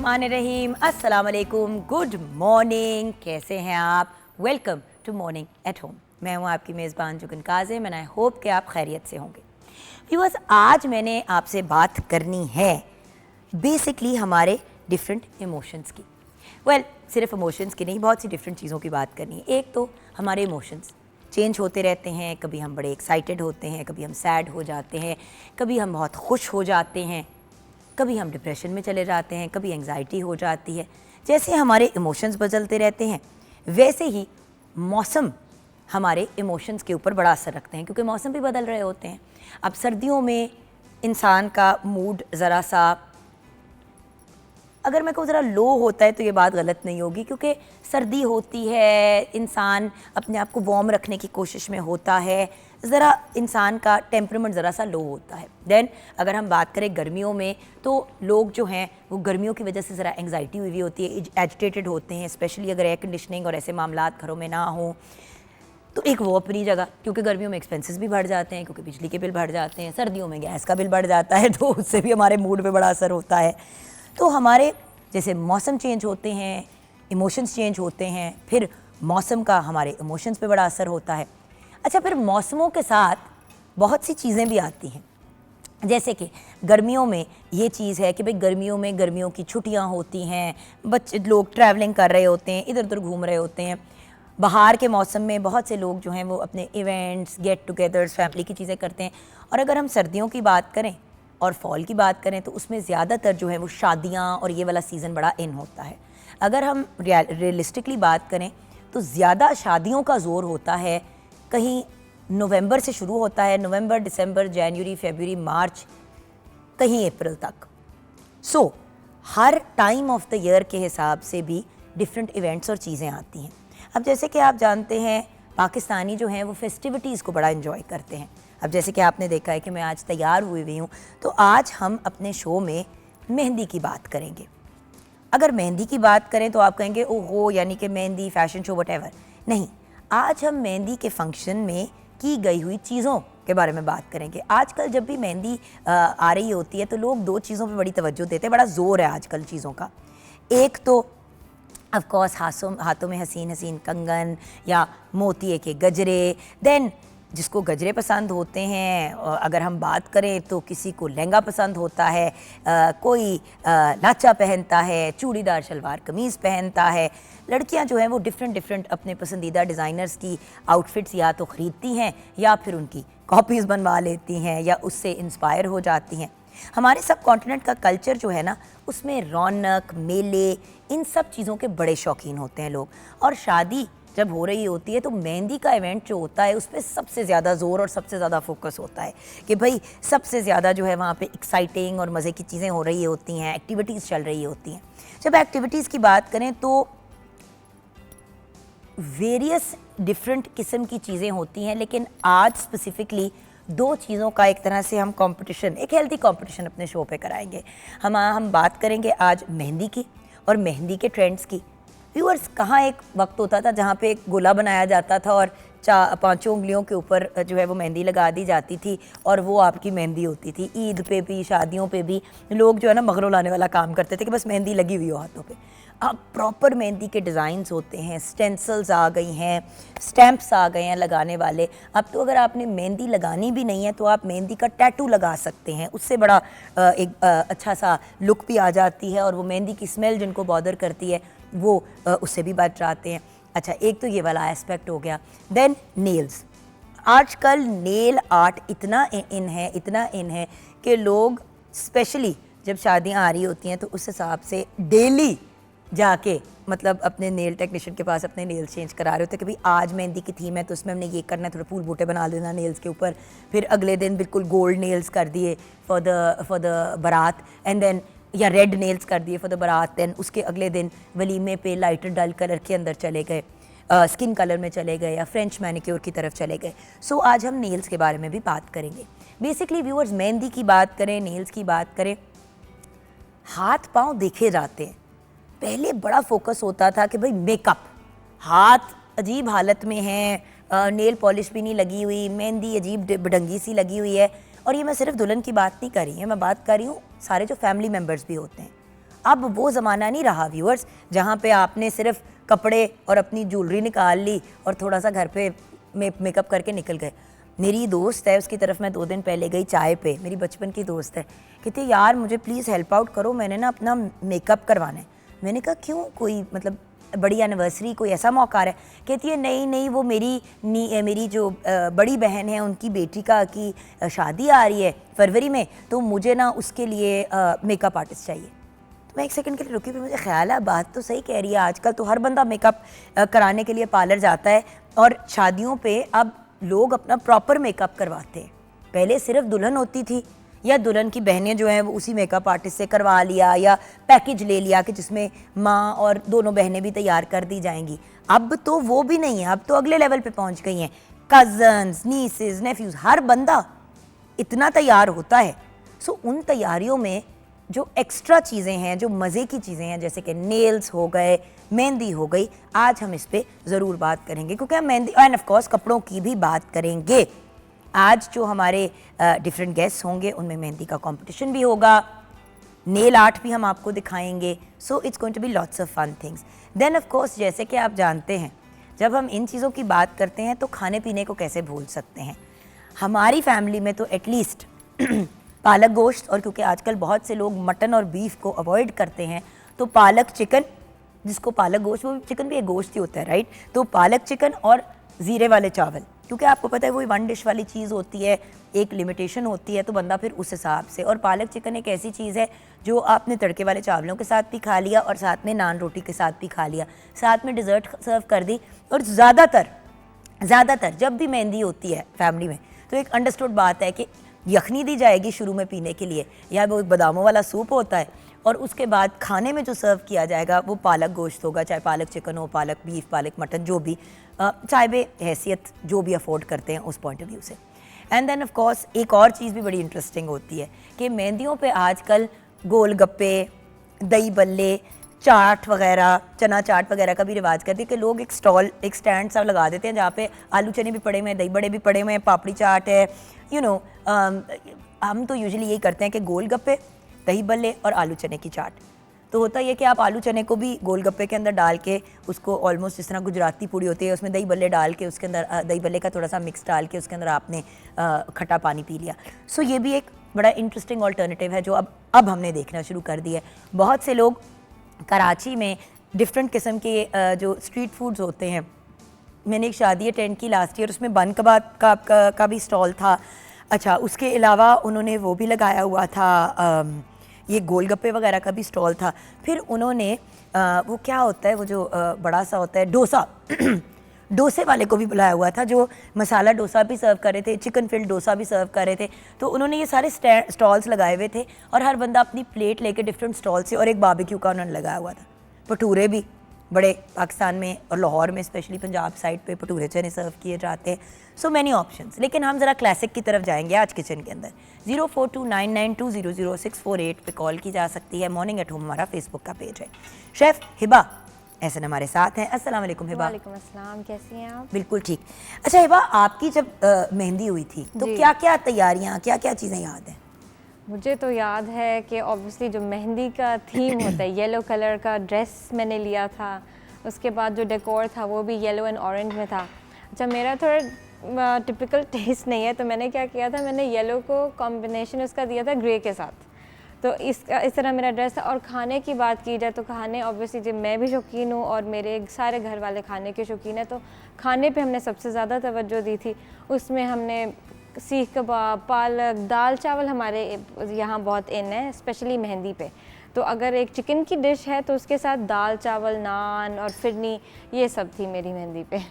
बिस्मिल्लाहिर्रहमानिर्रहीम, अस्सलाम वालेकुम, गुड मॉर्निंग। कैसे हैं आप? Welcome to Morning at Home. मैं हूं आपकी मेज़बान Jugan Kazim and I hope कि आप खैरियत से होंगे। व्यूअर्स, आज मैंने आपसे बात करनी है बेसिकली हमारे डिफरेंट इमोशंस की। सिर्फ इमोशंस की नहीं, बहुत सी डिफरेंट चीज़ों की बात करनी है। एक तो हमारे इमोशंस चेंज होते रहते हैं। कभी हम बड़े एक्साइटेड होते हैं, कभी हम सैड हो जाते हैं, कभी हम बहुत खुश हो जाते हैं, कभी हम डिप्रेशन में चले जाते हैं, कभी एंग्जाइटी हो जाती है। जैसे हमारे इमोशंस बदलते रहते हैं, वैसे ही मौसम हमारे इमोशंस के ऊपर बड़ा असर रखते हैं, क्योंकि मौसम भी बदल रहे होते हैं। अब सर्दियों में इंसान का मूड ज़रा सा, अगर मैं कहूँ ज़रा लो होता है तो ये बात गलत नहीं होगी, क्योंकि सर्दी होती है, इंसान अपने आप को वार्म रखने की कोशिश में होता है, ज़रा इंसान का टेम्परामेंट ज़रा सा लो होता है। देन अगर हम बात करें गर्मियों में, तो लोग जो हैं वो गर्मियों की वजह से ज़रा एंग्जाइटी हुई होती है, एजिटेटेड होते हैं, स्पेशली अगर एयर कंडीशनिंग और ऐसे मामलात घरों में ना हों तो एक वो अपनी जगह, क्योंकि गर्मियों में एक्सपेंसेस भी बढ़ जाते हैं, क्योंकि बिजली के बिल बढ़ जाते हैं, सर्दियों में गैस का बिल बढ़ जाता है, तो उससे भी हमारे मूड पे बड़ा असर होता है। तो हमारे जैसे मौसम चेंज होते हैं, इमोशंस चेंज होते हैं, फिर मौसम का हमारे इमोशंस पे बड़ा असर होता है। अच्छा, फिर मौसमों के साथ बहुत सी चीज़ें भी आती हैं। जैसे कि गर्मियों में ये चीज़ है कि भाई गर्मियों में गर्मियों की छुट्टियां होती हैं, बच्चे लोग ट्रैवलिंग कर रहे होते हैं, इधर उधर घूम रहे होते हैं। बाहर के मौसम में बहुत से लोग जो हैं वो अपने इवेंट्स, गेट टुगेदर्स, फैमिली की चीज़ें करते हैं। और अगर हम सर्दियों की बात करें और फॉल की बात करें तो उसमें ज़्यादातर जो है वो शादियाँ और ये वाला सीज़न बड़ा इन होता है। अगर हम रियलिस्टिकली बात करें तो ज़्यादा शादियों का ज़ोर होता है कहीं नवंबर से शुरू होता है, नवंबर, दिसंबर, जनवरी, फरवरी, मार्च, कहीं अप्रैल तक। सो हर टाइम ऑफ द ईयर के हिसाब से भी डिफरेंट इवेंट्स और चीज़ें आती हैं। अब जैसे कि आप जानते हैं पाकिस्तानी जो हैं वो फेस्टिविटीज़ को बड़ा इन्जॉय करते हैं। अब जैसे कि आपने देखा है कि मैं आज तैयार हुई हुई हूँ, तो आज हम अपने शो में मेहंदी की बात करेंगे। अगर मेहंदी की बात करें तो आप कहेंगे ओहो, यानी कि मेहंदी फैशन शो व्हाटएवर। नहीं, आज हम मेहंदी के फंक्शन में की गई हुई चीज़ों के बारे में बात करेंगे। आजकल जब भी मेहंदी आ रही होती है तो लोग दो चीज़ों पे बड़ी तवज्जो देते हैं, बड़ा ज़ोर है आजकल चीज़ों का। एक तो ऑफ कोर्स हाथों में हसीन हसीन कंगन या मोतिये के गजरे। देन जिसको गजरे पसंद होते हैं, अगर हम बात करें तो किसी को लहंगा पसंद होता है, कोई लाचा पहनता है, चूड़ीदार शलवार कमीज़ पहनता है। लड़कियां जो हैं वो डिफरेंट अपने पसंदीदा डिज़ाइनर्स की आउटफिट्स या तो ख़रीदती हैं या फिर उनकी कॉपीज़ बनवा लेती हैं या उससे इंस्पायर हो जाती हैं। हमारे सब कॉन्टिनेंट का कल्चर जो है ना, उसमें रौनक, मेले, इन सब चीज़ों के बड़े शौकीन होते हैं लोग। और शादी जब हो रही होती है तो मेहंदी का इवेंट जो होता है उस पर सबसे ज़्यादा ज़ोर और सबसे ज़्यादा फोकस होता है कि भाई सबसे ज़्यादा जो है वहाँ पे एक्साइटिंग और मज़े की चीज़ें हो रही होती हैं, एक्टिविटीज़ चल रही होती हैं। जब एक्टिविटीज़ की बात करें तो वेरियस डिफरेंट किस्म की चीज़ें होती हैं, लेकिन आज स्पेसिफ़िकली दो चीज़ों का एक तरह से हम कंपटीशन, एक हेल्दी कंपटीशन अपने शो पे कराएंगे। हम बात करेंगे आज मेहंदी की और मेहंदी के ट्रेंड्स की। व्यूअर्स, कहाँ एक वक्त होता था जहाँ पे एक गोला बनाया जाता था और पांचों उंगलियों के ऊपर जो है वो मेहंदी लगा दी जाती थी और वो आपकी मेहंदी होती थी। ईद पे भी, शादियों पे भी लोग जो है ना मगरों लाने वाला काम करते थे कि बस मेहंदी लगी हुई हो हाथों पे। अब प्रॉपर मेहंदी के डिज़ाइंस होते हैं, स्टेंसिल्स आ गई हैं, स्टैम्प्स आ गए हैं लगाने वाले। अब तो अगर आपने मेहंदी लगानी भी नहीं है तो आप मेहंदी का टैटू लगा सकते हैं, उससे बड़ा एक अच्छा सा लुक भी आ जाती है और वो मेहंदी की स्मेल जिनको बॉदर करती है वो उससे भी बच जाते हैं। अच्छा, एक तो ये वाला एस्पेक्ट हो गया। Then nails. आजकल नेल आर्ट इतना इन है कि लोग स्पेशली जब शादियां आ रही होती हैं तो उस हिसाब से डेली जाके मतलब अपने नेल टेक्नीशियन के पास अपने नेल्स चेंज करा रहे होते हैं कि भाई आज मेहंदी की थीम है तो उसमें हमने ये करना है, थोड़े फूल बूटे बना देना नेल्स के ऊपर। फिर अगले दिन बिल्कुल गोल्ड नेल्स कर दिए फॉर द बारात, एंड देन या रेड नेल्स कर दिए फॉर द बारात। देन उसके अगले दिन वलीमे पे लाइटर डल कलर के अंदर चले गए, स्किन कलर में चले गए या फ्रेंच मैनिक्योर की तरफ चले गए। सो आज हम नेल्स के बारे में भी बात करेंगे। बेसिकली व्यूअर्स, मेहंदी की बात करें, नेल्स की बात करें, हाथ पाँव देखे जाते हैं। पहले बड़ा फोकस होता था कि भाई मेकअप, हाथ अजीब हालत में हैं, नेल पॉलिश भी नहीं लगी हुई, मेहंदी अजीब बडंगी सी लगी हुई है। और ये मैं सिर्फ दुल्हन की बात नहीं कर रही है, मैं बात कर रही हूँ सारे जो फैमिली मेम्बर्स भी होते हैं। अब वो ज़माना नहीं रहा व्यूअर्स, जहाँ पे आपने सिर्फ कपड़े और अपनी ज्वेलरी निकाल ली और थोड़ा सा घर पे मेकअप करके निकल गए। मेरी दोस्त है, उसकी तरफ मैं 2 दिन पहले गई चाय पे, मेरी बचपन की दोस्त है, कहती है यार मुझे प्लीज़ हेल्प आउट करो, मैंने ना अपना मेकअप करवाना है। मैंने कहा क्यों, कोई मतलब बड़ी एनिवर्सरी, कोई ऐसा मौका है? कहती है नहीं नहीं, वो मेरी जो बड़ी बहन है उनकी बेटी की शादी आ रही है फरवरी में, तो मुझे ना उसके लिए मेकअप आर्टिस्ट चाहिए। तो मैं एक सेकंड के लिए रुकी, फिर मुझे ख्याल है बात तो सही कह रही है, आजकल तो हर बंदा मेकअप कराने के लिए पार्लर जाता है और शादियों पे अब लोग अपना प्रॉपर मेकअप करवाते हैं। पहले सिर्फ दुल्हन होती थी या दुल्हन की बहनें जो हैं वो उसी मेकअप आर्टिस्ट से करवा लिया या पैकेज ले लिया कि जिसमें माँ और दोनों बहनें भी तैयार कर दी जाएंगी। अब तो वो भी नहीं है, अब तो अगले लेवल पे पहुंच गई हैं, कज़न्स, नीसेस, नेफ्यूज़, हर बंदा इतना तैयार होता है। सो उन तैयारियों में जो एक्स्ट्रा चीज़ें हैं, जो मज़े की चीज़ें हैं, जैसे कि नेल्स हो गए, मेहंदी हो गई, आज हम इस पे ज़रूर बात करेंगे, क्योंकि हम मेहंदी एंड ऑफ कोर्स कपड़ों की भी बात करेंगे। आज जो हमारे डिफरेंट गेस्ट्स होंगे उनमें मेहंदी का कंपटीशन भी होगा, नेल आर्ट भी हम आपको दिखाएंगे। So it's going to be lots of fun things. Then of course जैसे कि आप जानते हैं, जब हम इन चीज़ों की बात करते हैं तो खाने पीने को कैसे भूल सकते हैं। हमारी फैमिली में तो एटलीस्ट पालक गोश्त, और क्योंकि आजकल बहुत से लोग मटन और बीफ को अवॉइड करते हैं, तो पालक चिकन, जिसको पालक गोश्त, वो चिकन भी एक गोश्त ही होता है राइट, तो पालक चिकन और ज़ीरे वाले चावल, क्योंकि आपको पता है वही 1 डिश वाली चीज़ होती है, एक लिमिटेशन होती है, तो बंदा फिर उस हिसाब से। और पालक चिकन एक ऐसी चीज़ है जो आपने तड़के वाले चावलों के साथ भी खा लिया और साथ में नान रोटी के साथ भी खा लिया, साथ में डिज़र्ट सर्व कर दी। और ज़्यादातर जब भी मेहंदी होती है फैमिली में तो एक अंडरस्टूड बात है कि यखनी दी जाएगी शुरू में पीने के लिए, या वो एक बादामों वाला सूप होता है, और उसके बाद खाने में जो सर्व किया जाएगा वो पालक गोश्त होगा, चाहे पालक चिकन हो, पालक बीफ, पालक मटन, जो भी चाहे बे हैसियत जो भी अफोर्ड करते हैं उस पॉइंट ऑफ व्यू से। एंड देन ऑफ कोर्स एक और चीज़ भी बड़ी इंटरेस्टिंग होती है कि मेहंदियों पे आजकल गोलगप्पे, दही बल्ले, चाट वगैरह, चना चाट वगैरह का भी रिवाज कर दिया कि लोग एक स्टॉल, एक स्टैंड सा लगा देते हैं जहाँ पे आलू चने भी पड़े हुए हैं, दही बड़े भी पड़े हुए हैं, पापड़ी चाट है, हम तो यूजुअली यही करते हैं कि गोलगप्पे, दही बल्ले और आलू चने की चाट। तो होता ये कि आप आलू चने को भी गोलगप्पे के अंदर डाल के उसको ऑलमोस्ट जिस तरह गुजराती पूड़ी होती है उसमें दही बल्ले डाल के, उसके अंदर दही बल्ले का थोड़ा सा मिक्स डाल के उसके अंदर आपने खट्टा पानी पी लिया। सो ये भी एक बड़ा इंटरेस्टिंग ऑल्टरनेटिव है जो अब हमने देखना शुरू कर दिया है। बहुत से लोग कराची में डिफरेंट किस्म के जो स्ट्रीट फूड्स होते हैं, मैंने एक शादी अटेंड की लास्ट ईयर, उसमें बन कबाब का भी स्टॉल था। अच्छा, उसके अलावा उन्होंने वो भी लगाया हुआ था, ये गोलगप्पे वगैरह का भी स्टॉल था। फिर उन्होंने वो क्या होता है वो जो बड़ा सा होता है डोसा डोसे वाले को भी बुलाया हुआ था, जो मसाला डोसा भी सर्व कर रहे थे, चिकन फिल्ड डोसा भी सर्व कर रहे थे। तो उन्होंने ये सारे स्टॉल्स लगाए हुए थे और हर बंदा अपनी प्लेट लेके डिफरेंट स्टॉल से, और एक बारबेक्यू का उन्होंने लगाया हुआ था। भटूरे भी बड़े पाकिस्तान में और लाहौर में स्पेशली पंजाब साइड पे भटूरे चने सर्व किए जाते हैं। So many options. लेकिन हम ज़रा क्लासिक की तरफ जाएंगे आज किचन के अंदर। 042992000648 पे कॉल की जा सकती है। मॉर्निंग एट होम हमारा फेसबुक का पेज है। शेफ़ हिबा ऐसे हमारे साथ हैं। अस्सलाम वालेकुम हिबा। वालेकुम अस्सलाम, कैसी हैं आप? बिल्कुल ठीक। अच्छा हिबा, आपकी जब मेहंदी हुई थी तो क्या क्या तैयारियाँ, क्या क्या चीज़ें याद हैं? मुझे तो याद है कि ऑब्वियसली जो मेहंदी का थीम होता है, येलो कलर का ड्रेस मैंने लिया था, उसके बाद जो डेकोर था वो भी येलो एंड ऑरेंज में था। अच्छा, मेरा थोड़ा टिपिकल टेस्ट नहीं है, तो मैंने क्या किया था, मैंने येलो को कॉम्बिनेशन उसका दिया था ग्रे के साथ, तो इस तरह मेरा ड्रेस था। और खाने की बात की जाए तो खाने ऑब्वियसली जब मैं भी शौकीन हूँ और मेरे सारे घर वाले खाने के शौकीन हैं, तो खाने पे हमने सबसे ज़्यादा तवज्जो दी थी। उसमें हमने सीख कबाब, पालक, दाल चावल हमारे यहाँ बहुत इन है, स्पेशली मेहंदी पे। तो अगर एक चिकन की डिश है तो उसके साथ दाल चावल, नान और फिरनी, ये सब थी मेरी मेहंदी पे।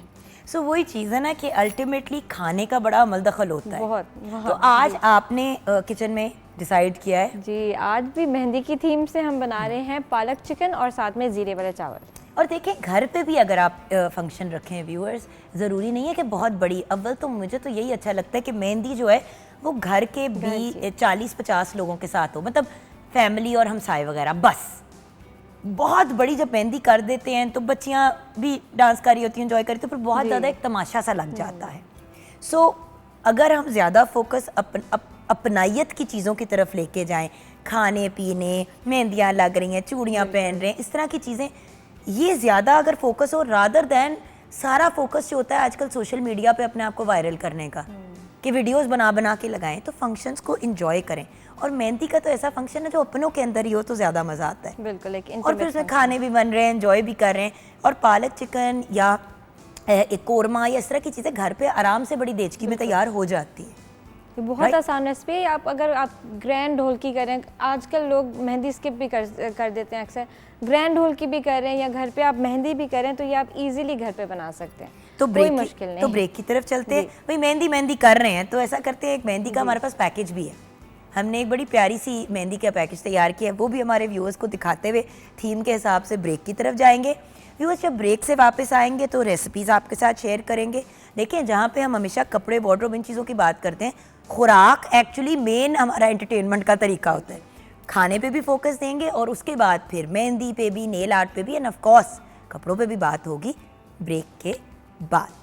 सो वही चीज़ है ना कि अल्टीमेटली खाने का बड़ा अमल दखल होता है। बहुत। तो आज आपने किचन में डिसाइड किया है जी, आज भी मेहंदी की थीम से हम बना रहे हैं पालक चिकन और साथ में ज़ीरे वाले चावल। और देखें, घर पे भी अगर आप फंक्शन रखें व्यूअर्स, ज़रूरी नहीं है कि बहुत बड़ी। अव्वल तो मुझे तो यही अच्छा लगता है कि मेहंदी जो है वो घर के भी 40-50 लोगों के साथ हो, मतलब फैमिली और हमसाए वगैरह। बस बहुत बड़ी जब मेहंदी कर देते हैं तो बच्चियां भी डांस कर रही होती हैं, एंजॉय कर रही होती हैं, पर बहुत ज़्यादा एक तमाशा सा लग जाता है। सो अगर हम ज़्यादा फोकस अपनाइत की चीज़ों की तरफ लेके जाएं खाने पीने, मेहंदियाँ लग रही हैं, चूड़ियाँ पहन रहे हैं, इस तरह की चीज़ें, ये ज़्यादा अगर फोकस हो रादर दैन सारा फोकस जो होता है आजकल सोशल मीडिया पे अपने आप को वायरल करने का, कि वीडियोस बना बना के लगाएं, तो फंक्शंस को एंजॉय करें। और मेहंदी का तो ऐसा फंक्शन है जो अपनों के अंदर ही हो तो ज़्यादा मज़ा आता है। बिल्कुल, एक और फिर उसमें खाने भी बन रहे हैं, एंजॉय भी कर रहे हैं। और पालक चिकन या एक कोरमा या इस तरह की चीज़ें घर पे आराम से बड़ी देचकी में तैयार हो जाती है। ये बहुत आसान रेसिपी है। आप अगर आप ग्रैंड ढोलकी करें, आजकल लोग मेहंदी स्किप भी कर देते हैं अक्सर, ग्रैंड ढोलकी भी कर रहे हैं या घर पे आप मेहंदी भी करें तो ये आप इजीली घर पे बना सकते हैं। तो कोई मुश्किल नहीं। तो ब्रेक की तरफ चलते हैं। भाई मेहंदी कर रहे हैं तो ऐसा करते हैं, एक मेहंदी का हमारे पास पैकेज भी है। हमने एक बड़ी प्यारी सी मेहंदी का पैकेज तैयार किया है, वो भी हमारे व्यूअर्स को दिखाते हुए थीम के हिसाब से ब्रेक की तरफ जाएंगे। व्यूअर्स जब ब्रेक से वापस आएंगे तो रेसिपीज़ आपके साथ शेयर करेंगे। देखिए, जहाँ पे हम हमेशा कपड़े, वार्डरोब, इन चीज़ों की बात करते हैं, खुराक एक्चुअली मेन हमारा एंटरटेनमेंट का तरीका होता है। खाने पे भी फोकस देंगे और उसके बाद फिर मेहंदी पे भी, नेल आर्ट पे भी, एंड ऑफ कोर्स कपड़ों पे भी बात होगी ब्रेक के बाद।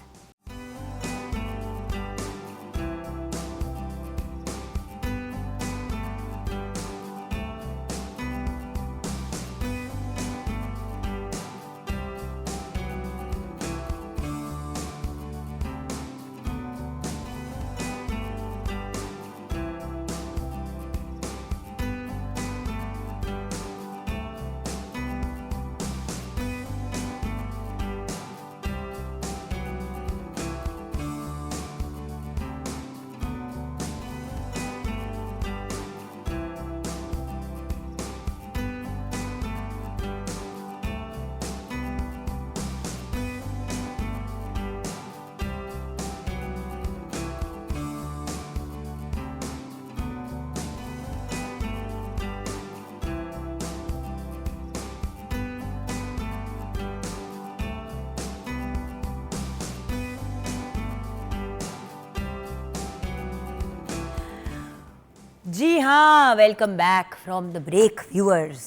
जी हाँ, welcome back from the break viewers.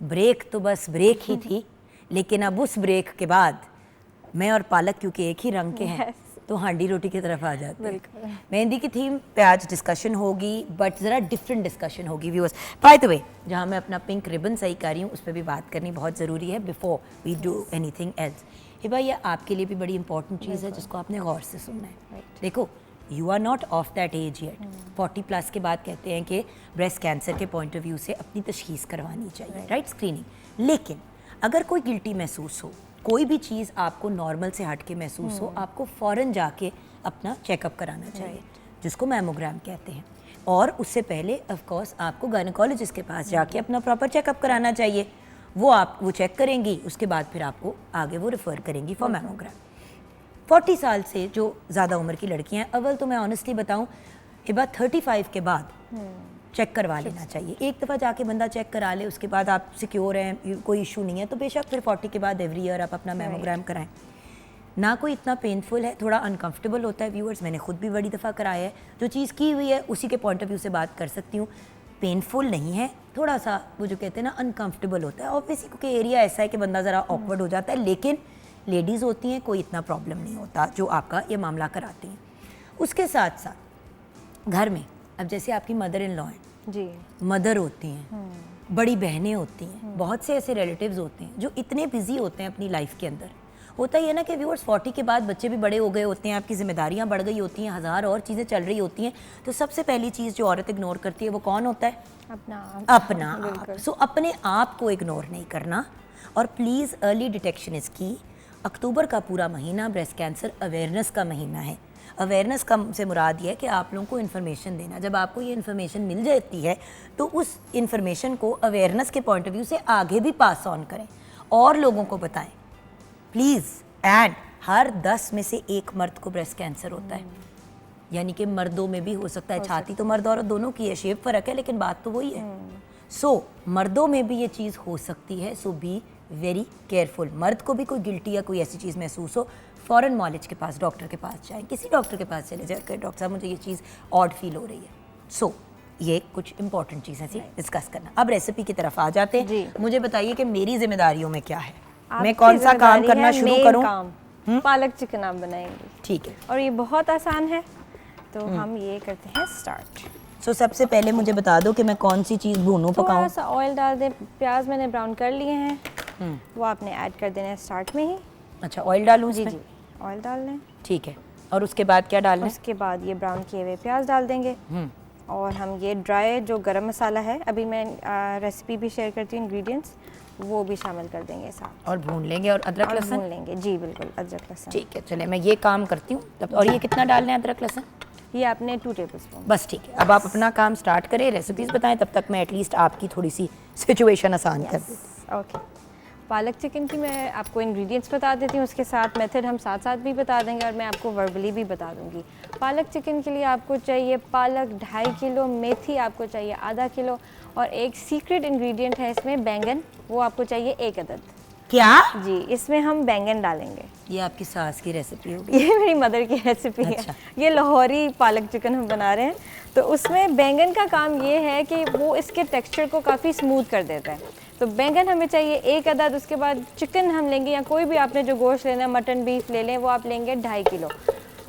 Break तो बस ब्रेक ही थी, लेकिन अब उस ब्रेक के बाद मैं और पालक क्योंकि एक ही रंग के हैं तो हांडी रोटी की तरफ आ जाते हैं। मेहंदी की थीम पे आज डिस्कशन होगी, बट ज़रा डिफरेंट डिस्कशन होगी व्यूअर्स। बाय द वे, जहाँ मैं अपना पिंक रिबन सही कर रही हूँ उस पर भी बात करनी बहुत ज़रूरी है before we do anything else. Hiba, ये आपके लिए भी बड़ी इंपॉर्टेंट चीज़ है जिसको आपने गौर से सुनना है। देखो, you are not of that age yet. 40+ के बाद कहते हैं कि ब्रेस्ट कैंसर के पॉइंट ऑफ व्यू से अपनी तशखीस करवानी चाहिए, राइट, स्क्रीनिंग। लेकिन अगर कोई गिल्टी महसूस हो, कोई भी चीज़ आपको नॉर्मल से हट के महसूस हो, आपको फ़ौरन जाके अपना चेकअप कराना चाहिए, जिसको मैमोग्राम कहते हैं। और उससे पहले ऑफ कोर्स आपको गायनेकोलॉजिस्ट के पास जाके अपना प्रॉपर चेकअप कराना चाहिए। वो चेक करेंगी, उसके बाद फिर आपको आगे वो रेफ़र करेंगी फॉर मैमोग्राम। 40 साल से जो ज़्यादा उम्र की लड़कियां हैं, अव्वल तो मैं ऑनेस्टली बताऊं, हिबा 35 के बाद चेक करवा लेना चाहिए। एक दफ़ा जाके बंदा चेक करा ले, उसके बाद आप सिक्योर हैं, कोई इशू नहीं है, तो बेशक फिर 40 के बाद एवरी ईयर आप अपना मैमोग्राम कराएं। ना कोई इतना पेनफुल है, थोड़ा अनकंफर्टेबल होता है व्यूअर्स, मैंने खुद भी बड़ी दफ़ा कराया है। जो चीज़ की हुई है उसी के पॉइंट ऑफ व्यू से बात कर सकती हूँ। पेनफुल नहीं है, थोड़ा सा वो जो कहते हैं ना अनकंफर्टेबल होता है ऑब्वियसली, क्योंकि एरिया ऐसा है कि बंदा ज़रा ऑकवर्ड हो जाता है। लेकिन लेडीज़ होती हैं, कोई इतना प्रॉब्लम नहीं होता जो आपका ये मामला कराती हैं। उसके साथ साथ घर में अब जैसे आपकी मदर इन लॉ हैं जी, मदर होती हैं, बड़ी बहनें होती हैं, बहुत से ऐसे रिलेटिव्स होते हैं जो इतने बिजी होते हैं अपनी लाइफ के अंदर। होता ही है ना कि व्यूअर्स 40 के बाद बच्चे भी बड़े हो गए होते हैं, आपकी जिम्मेदारियां बढ़ गई होती हैं, हज़ार और चीज़ें चल रही होती हैं। तो सबसे पहली चीज़ जो औरत इग्नोर करती है वो कौन होता है? अपना आप। सो अपने आप को इग्नोर नहीं करना। और प्लीज़ अर्ली डिटेक्शन इज़ की। अक्टूबर का पूरा महीना ब्रेस्ट कैंसर अवेयरनेस का महीना है। अवेयरनेस का से मुराद ये है कि आप लोगों को इन्फॉर्मेशन देना। जब आपको ये इन्फॉर्मेशन मिल जाती है तो उस इन्फॉर्मेशन को अवेयरनेस के पॉइंट ऑफ व्यू से आगे भी पास ऑन करें और लोगों को बताएं प्लीज़। एंड हर 10 में से 1 मर्द को ब्रेस्ट कैंसर होता है, यानी कि मर्दों में भी हो सकता है। छाती तो मर्द औरत दोनों की है, शेप फ़र्क है, लेकिन बात तो वही है। सो मर्दों में भी ये चीज़ हो सकती है। सो बी वेरी केयरफुल। मर्द को भी कोई गिल्टी या कोई ऐसी चीज़ महसूस हो, फ़ौरन मॉलेज के पास, डॉक्टर के पास जाएं, किसी डॉक्टर के पास चले जाकर डॉक्टर साहब मुझे ये चीज़ ऑड फील हो रही है। सो ये कुछ इंपॉर्टेंट चीज़ें थी डिस्कस करना। अब रेसिपी की तरफ आ जाते हैं। मुझे बताइए कि मेरी जिम्मेदारियों में क्या है, मैं कौन सा काम करना शुरू करूँ? पालक चिकन आप बनाएंगे, ठीक है। और ये बहुत आसान है, तो हम ये करते हैं स्टार्ट। सो सबसे पहले मुझे बता दो कि मैं कौन सी चीज़ भूनूं थोड़ा पकाऊं। सा ऑयल डाल दें। प्याज मैंने ब्राउन कर लिए हैं, वो आपने ऐड कर देना है स्टार्ट में ही। अच्छा, ऑयल डालूं जी इसमें? जी, ऑयल डाल लें। ठीक है, और उसके बाद क्या डालना है? उसके बाद ये ब्राउन किए हुए प्याज डाल देंगे और हम ये ड्राई जो गरम मसाला है, अभी मैं रेसिपी भी शेयर करती हूँ, इंग्रेडिएंट्स वो भी शामिल कर देंगे साथ और भून लेंगे, और अदरक और लहसुन? भून लेंगे। जी बिल्कुल, अदरक लहसुन। ठीक है, चले मैं ये काम करती हूँ तब। और ये कितना डालना है अदरक लहसुन? ये आपने 2 टेबलस्पून। बस ठीक है, अब आप अपना काम स्टार्ट करें, रेसिपीज़ बताएं, तब तक मैं एटलीस्ट आपकी थोड़ी सी सिचुएशन आसान कर देती। ओके, पालक चिकन की मैं आपको इंग्रेडिएंट्स बता देती हूँ, उसके साथ मेथड हम साथ साथ भी बता देंगे और मैं आपको वर्बली भी बता दूँगी। पालक चिकन के लिए आपको चाहिए पालक 2.5 किलो, मेथी आपको चाहिए आधा किलो, और एक सीक्रेट इंग्रेडिएंट है इसमें बैंगन, वो आपको चाहिए 1 अदद। क्या? जी, इसमें हम बैंगन डालेंगे। ये आपकी सास की रेसिपी होगी? ये मेरी मदर की रेसिपी अच्छा। है। ये लाहौरी पालक चिकन हम बना रहे हैं, तो उसमें बैंगन का काम ये है कि वो इसके टेक्सचर को काफ़ी स्मूथ कर देता है। तो बैंगन हमें चाहिए 1 अदद। उसके बाद चिकन हम लेंगे, या कोई भी आपने जो गोश्त लेना है, मटन बीफ ले लें, वो आप लेंगे 2.5 किलो।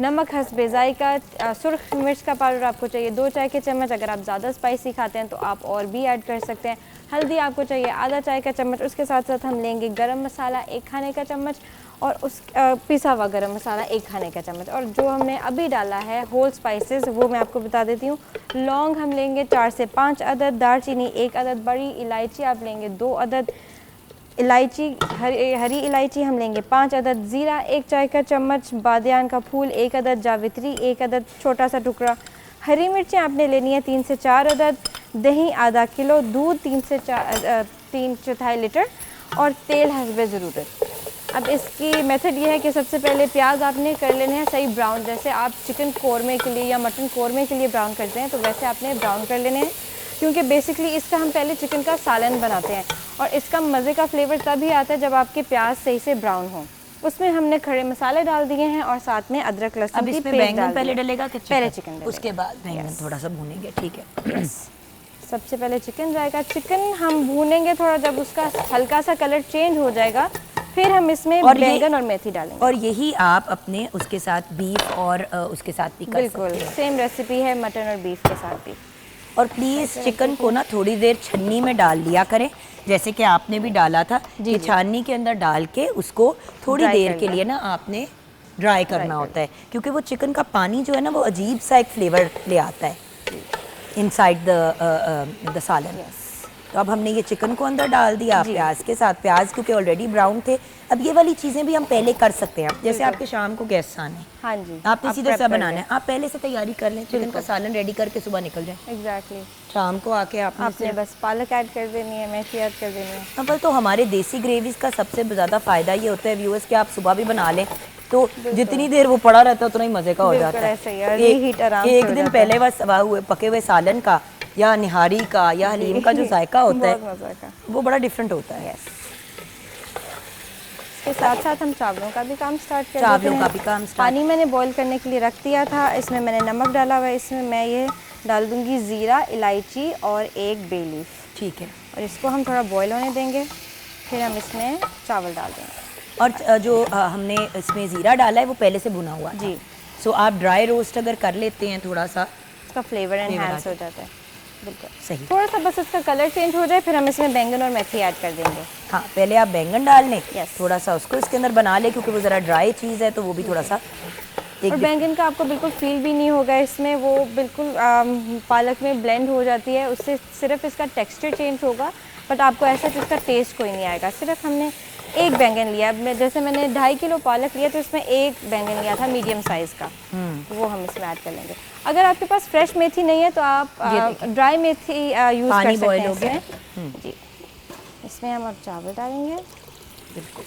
नमक हस्बे जायका। सुर्ख मिर्च का पाउडर आपको चाहिए 2 चाय के चम्मच, अगर आप ज़्यादा स्पाइसी खाते हैं तो आप और भी ऐड कर सकते हैं। हल्दी आपको चाहिए आधा चाय का चम्मच। उसके साथ साथ हम लेंगे गरम मसाला 1 खाने का चम्मच, और उस पिसा हुआ गरम मसाला 1 खाने का चम्मच। और जो हमने अभी डाला है होल स्पाइसेस, वो मैं आपको बता देती हूँ। लौंग हम लेंगे 4 से 5 अदद, दालचीनी 1 अदद, बड़ी इलायची आप लेंगे 2 अदद, इलायची हरी इलायची हम लेंगे 5 अदद, ज़ीरा 1 चाय का चम्मच, बादियान का फूल 1 अदद, जावित्री 1 अदद छोटा सा टुकड़ा, हरी मिर्चें आपने लेनी है 3 से 4 अदद, दही आधा किलो, दूध 3 चौथाई लीटर, और तेल हस्बे ज़रूरत। अब इसकी मेथड ये है कि सबसे पहले प्याज आपने कर लेने हैं सही ब्राउन, जैसे आप चिकन कोरमे के लिए या मटन कोरमे के लिए ब्राउन करते हैं, तो वैसे आपने ब्राउन कर लेने हैं, क्योंकि बेसिकली इसका हम पहले चिकन का सालन बनाते हैं, और इसका मज़े का फ्लेवर तभी आता है जब आपके प्याज सही से ब्राउन हो। उसमें हमने खड़े मसाले डाल दिए हैं, और साथ में अदरक लहसुन अब की इसमें पेस्ट बैंगन पहले डलेगा कि पहले चिकन डलेगा। उसके बाद बैंगन थोड़ा सा भूनेंगे? ठीक है। सबसे पहले चिकन जाएगा। चिकन हम भूनेंगे थोड़ा, जब उसका हल्का सा कलर चेंज हो जाएगा, फिर हम इसमें बैंगन और मेथी डालेंगे। और यही आप अपने उसके साथ बीफ और उसके साथ भी कर बिल्कुल सकते हैं। सेम रेसिपी है मटन और बीफ के साथ भी। और प्लीज़ चिकन को ना थोड़ी देर छन्नी में डाल लिया करें, जैसे कि आपने भी डाला था कि छाननी के अंदर डाल के उसको थोड़ी देर के लिए ना आपने ड्राई करना होता है, क्योंकि वो चिकन का पानी जो है ना वो अजीब सा एक फ्लेवर ले आता है इनसाइड द सालन। तो अब हमने ये चिकन को अंदर डाल दिया प्याज के साथ। प्याज क्योंकि ऑलरेडी ब्राउन थे, अब ये वाली चीज़ें भी हम पहले कर सकते हैं। जैसे आपके शाम को गेस्ट आने, हाँ जी, आपने सीधे सा बनाना है, आप पहले से तैयारी कर लें, चिकन का सालन रेडी करके सुबह निकल जाए। एग्जैक्टली। शाम को आके आपने बस पालक ऐड कर देनी है, मेथी ऐड कर देनी है। अव्वल तो हमारे देसी ग्रेवीज का सबसे ज़्यादा फ़ायदा ये होता है व्यूअर्स कि आप सुबह भी बना लें, तो जितनी देर वो पड़ा रहता है उतना ही मज़े का हो जाता है। ऐसे ही है, रीहीट आराम से एक हो दिन जाता पहले बस पके हुए सालन का या निहारी का या हलीम का जो जायका होता है बहुत मज़ा का, वो बड़ा डिफरेंट होता है। इसके साथ साथ हम चावलों का भी काम स्टार्ट कर देते चावलों हैं। का भी काम स्टार्ट। पानी मैंने बॉईल करने के लिए रख दिया था, इसमें मैंने नमक डाला हुआ है, इसमें मैं ये डाल दूंगी ज़ीरा, इलायची और 1 बे लीफ। ठीक है, और इसको हम थोड़ा बॉईल होने देंगे, फिर हम इसमें चावल डाल देंगे। और जो हमने इसमें ज़ीरा डाला है वो पहले से भुना हुआ जी। सो आप ड्राई रोस्ट अगर कर लेते हैं थोड़ा सा, इसका फ्लेवर एनहांस हो जाता है। बिल्कुल सही। थोड़ा सा बस इसका कलर चेंज हो जाए, फिर हम इसमें बैंगन और मेथी ऐड कर देंगे। हाँ, पहले आप बैंगन डाल लें, Yes. थोड़ा सा उसको इसके अंदर बना लें, क्योंकि वो ज़रा ड्राई चीज़ है तो वो भी थोड़ा सा और बैंगन का आपको बिल्कुल फील भी नहीं होगा इसमें, वो बिल्कुल पालक में ब्लेंड हो जाती है, उससे सिर्फ इसका टेक्सचर चेंज होगा, बट आपको ऐसा कि इसका टेस्ट कोई नहीं आएगा। सिर्फ हमने 1 बैंगन लिया, जैसे मैंने 2.5 किलो पालक लिया तो इसमें 1 बैंगन लिया था मीडियम साइज़ का, वो हम इसमें ऐड कर लेंगे। अगर आपके पास फ्रेश मेथी नहीं है तो आप ड्राई मेथी यूज़ कर सकते हैं इसमें। जी, इसमें हम अब चावल डालेंगे। बिल्कुल।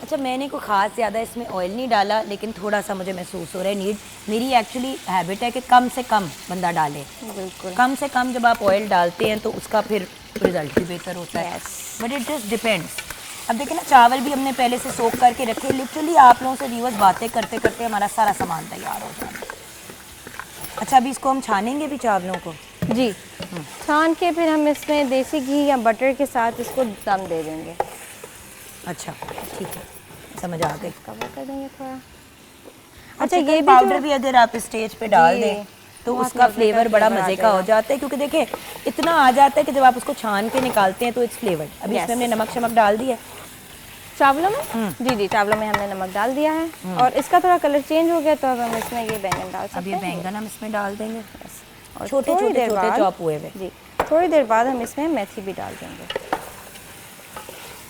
अच्छा, मैंने कोई ख़ास ज़्यादा इसमें ऑयल नहीं डाला, लेकिन थोड़ा सा मुझे महसूस हो रहा है नीड। मेरी एक्चुअली हैबिट है कि कम से कम बंदा डाले। बिल्कुल, कम से कम जब आप ऑयल डालते हैं तो उसका फिर रिजल्ट भी बेहतर होता है। But it just depends. अब देखिए ना, चावल भी हमने पहले से सोक करके रखे। लिटरली आप लोगों से व्यूअर्स बातें करते करते हमारा सारा सामान तैयार हो जाता है। अच्छा, अभी इसको हम छानेंगे भी चावलों को? जी, छान के फिर हम इसमें देसी घी या बटर के साथ इसको दम दे देंगे। अच्छा, ठीक है, समझ आ गई। कवर कर देंगे थोड़ा। अच्छा, ये पाउडर भी अगर आप स्टेज पे डाल दें तो बहुत उसका मज़े का फ्लेवर बड़ा फ्लेवर आ मज़े का हो जाएगा। जाता है, क्योंकि देखें इतना आ जाता है कि जब आप उसको छान के निकालते हैं तो इट्स फ्लेवर्ड। अभी Yes. इसमें हमने नमक शमक डाल दिया है। चावलों में जी जी, चावलों में हमने नमक डाल दिया है और इसका थोड़ा कलर चेंज हो गया तो अब हम इसमें ये बैंगन डाल सकते अब हैं। ये बैंगन हम इसमें डाल देंगे, और छोटे थोड़ी छोटे देर छोटे बाद- चॉप हुए हुए। जी, थोड़ी देर बाद हम इसमें मेथी भी डाल देंगे।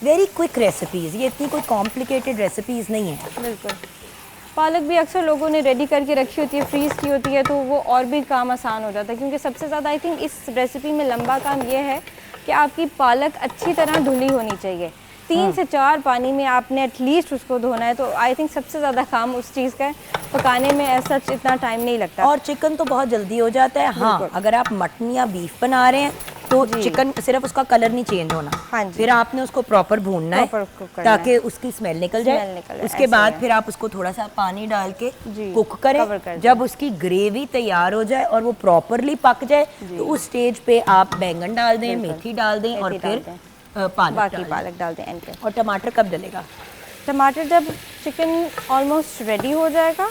वेरी क्विक रेसिपीज़, ये इतनी कोई कॉम्प्लिकेटेड रेसिपीज़ नहीं है। बिल्कुल। पालक भी अक्सर लोगों ने रेडी करके रखी होती है, फ्रीज़ की होती है, तो वो और भी काम आसान हो जाता है, क्योंकि सबसे ज़्यादा आई थिंक इस रेसिपी में लंबा काम ये है कि आपकी पालक अच्छी तरह धुली होनी चाहिए। 3 से 4 पानी में आपने एटलीस्ट उसको धोना है, तो आई थिंक सबसे ज़्यादा काम उस चीज़ का है। पकाने में ऐसा इतना टाइम नहीं लगता। और चिकन तो बहुत जल्दी हो जाता है। हाँ, बिल्कुल। अगर आप मटन या बीफ बना रहे हैं तो जी। चिकन सिर्फ उसका कलर नहीं चेंज होना, हाँ जी। फिर आपने उसको प्रॉपर भूनना है Proper cook करना ताकि उसकी स्मेल निकल स्मेल जाए। निकल जाए, उसके ऐसे बाद है। फिर आप उसको थोड़ा सा पानी डाल के जी, कुक cover करें। कर जब उसकी ग्रेवी तैयार हो जाए और वो प्रॉपरली पक जाए तो उस स्टेज पे आप बैंगन डाल दें, बिल्कुल। मेथी डाल दें और मेथी डाल फिर दें। पालक बाकी डाल दें। पालक डाल दें एंड पे। और टमाटर कब डलेगा? टमाटर जब चिकन ऑलमोस्ट रेडी हो जाएगा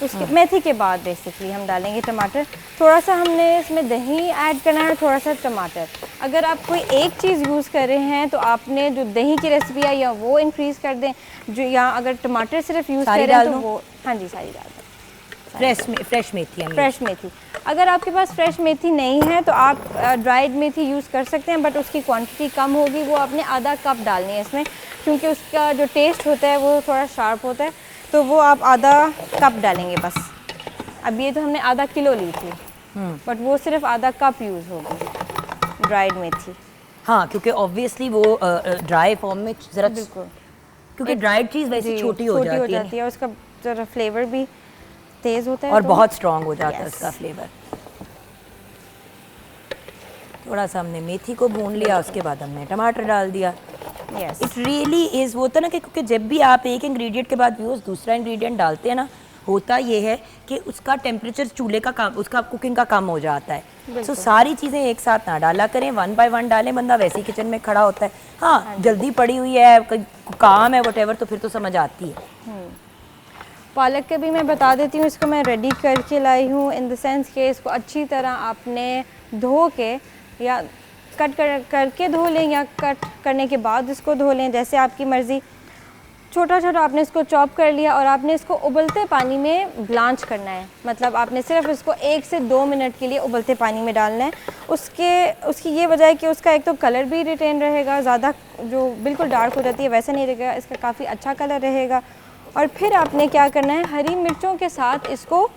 उसके मेथी के बाद बेसिकली हम डालेंगे टमाटर। थोड़ा सा हमने इसमें दही ऐड करना है, थोड़ा सा टमाटर। अगर आप कोई एक चीज़ यूज़ कर रहे हैं तो आपने जो दही की रेसिपी है या वो इंक्रीज़ कर दें, जो या अगर टमाटर सिर्फ यूज़ सारी कर रहे हैं डाल तो दूं? वो हाँ जी सारी डाल दें। फ्रेश मेथी है। फ्रेश मेथी, अगर आपके पास फ्रेश मेथी नहीं है तो आप ड्राइड मेथी यूज़ कर सकते हैं, बट उसकी क्वांटिटी कम होगी। वो आपने आधा कप डालनी है इसमें, क्योंकि उसका जो टेस्ट होता है वो थोड़ा शार्प होता है, तो वो आप आधा कप डालेंगे बस। अब ये तो हमने आधा किलो ली थी, बट वो सिर्फ आधा कप यूज़ होगी ड्राइड मेथी। हाँ, क्योंकि ऑब्वियसली वो ड्राई फॉर्म में ज़रा, बिल्कुल, क्योंकि ड्राइड चीज़ वैसे जी, छोटी हो जाती है है, उसका ज़रा फ्लेवर भी तेज़ होता है और तो बहुत स्ट्रांग हो जाता है Yes. उसका फ्लेवर। थोड़ा सा हमने मेथी को भून लिया, उसके बाद हमने टमाटर डाल दिया। यस इट रियली इज़, वो होता है ना कि क्योंकि जब भी आप एक इंग्रेडिएंट के बाद व्यूज़ दूसरा इंग्रेडिएंट डालते हैं ना, होता ये है कि उसका टेम्परेचर चूल्हे का काम, उसका कुकिंग का कम हो जाता है। सो सारी चीज़ें एक साथ ना डाला करें, 1 बाय 1 डालें, बंदा वैसे ही किचन में खड़ा होता है। हाँ, जल्दी पड़ी हुई है, कोई काम है, वटेवर, तो फिर तो समझ आती है। पालक के भी मैं बता देती हूँ, इसको मैं रेडी करके लाई हूँ इन द सेंस कि इसको अच्छी तरह आपने धो के या करके धो लें या कट करने के बाद इसको धो लें, जैसे आपकी मर्ज़ी। छोटा छोटा आपने इसको चॉप कर लिया और आपने इसको उबलते पानी में ब्लांच करना है, मतलब आपने सिर्फ इसको 1 से 2 मिनट के लिए उबलते पानी में डालना है। उसकी ये वजह है कि उसका एक तो कलर भी रिटेन रहेगा, ज़्यादा जो बिल्कुल डार्क हो जाती है वैसा नहीं रहेगा, इसका काफ़ी अच्छा कलर रहेगा। और फिर आपने क्या करना है, हरी मिर्चों के साथ इसको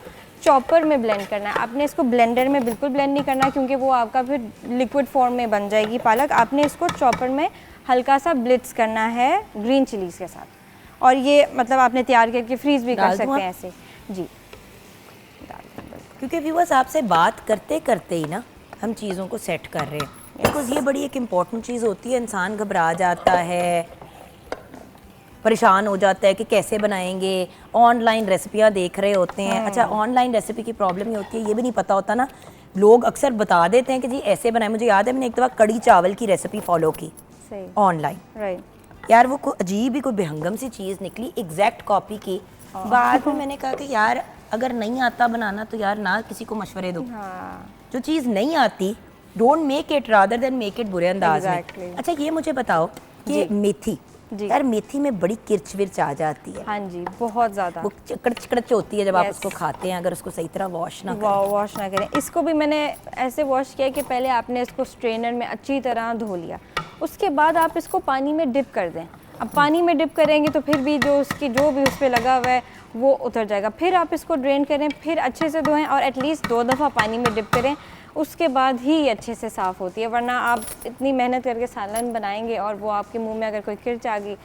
चॉपर में ब्लेंड करना है। आपने इसको ब्लेंडर में बिल्कुल ब्लेंड नहीं करना, क्योंकि वो आपका फिर लिक्विड फॉर्म में बन जाएगी पालक। आपने इसको चॉपर में हल्का सा ब्लिट्स करना है ग्रीन चिलीज़ के साथ, और ये मतलब आपने तैयार करके फ्रीज़ भी कर डाल दूँ सकते हैं आप? ऐसे जी। डाल दें, बिल्कुल। क्योंकि व्यूअर्स आपसे बात करते करते ही ना हम चीज़ों को सेट कर रहे हैं, बिकॉज ये बड़ी एक इम्पॉर्टेंट चीज़ होती है। इंसान घबरा जाता है, परेशान हो जाता है कि कैसे बनाएंगे, ऑनलाइन रेसिपियाँ देख रहे होते हैं। अच्छा, ऑनलाइन रेसिपी की प्रॉब्लम ये होती है, ये भी नहीं पता होता ना, लोग अक्सर बता देते हैं कि जी ऐसे बनाए। मुझे याद है मैंने एक दफ़ा कड़ी चावल की रेसिपी फॉलो की सही, ऑनलाइन, राइट। यार वो अजीब ही कोई बेहंगम सी चीज़ निकली, एग्जैक्ट कॉपी की। बाद में मैंने कहा कि यार अगर नहीं आता बनाना तो यार ना किसी को मशवरे दो। हाँ, जो चीज़ नहीं आती, don't make it rather than make it बुरे अंदाज Exactly. में। अच्छा, ये मुझे बताओ कि मेथी, जी। यार मेथी में बड़ी किरच विरच आ जाती है, हाँ जी, बहुत ज़्यादा। वो चकड़च चकड़च होती है जब आप Yes. उसको खाते हैं, अगर उसको सही तरह वॉश ना करें। वॉश ना करें। इसको भी मैंने ऐसे वॉश किया कि पहले आपने इसको स्ट्रेनर में अच्छी तरह धो लिया, उसके बाद आप इसको पानी में डिप कर दें। अब पानी में डिप करेंगे तो फिर भी जो भी उस पर लगा हुआ है वो उतर जाएगा। फिर आप इसको ड्रेन करें, फिर अच्छे से धोएं और एटलीस्ट 2 दफ़ा पानी में डिप करें, उसके बाद ही ये अच्छे से साफ़ होती है। वरना आप इतनी मेहनत करके सालन बनाएंगे और वो आपके मुंह में अगर कोई किरच आ गई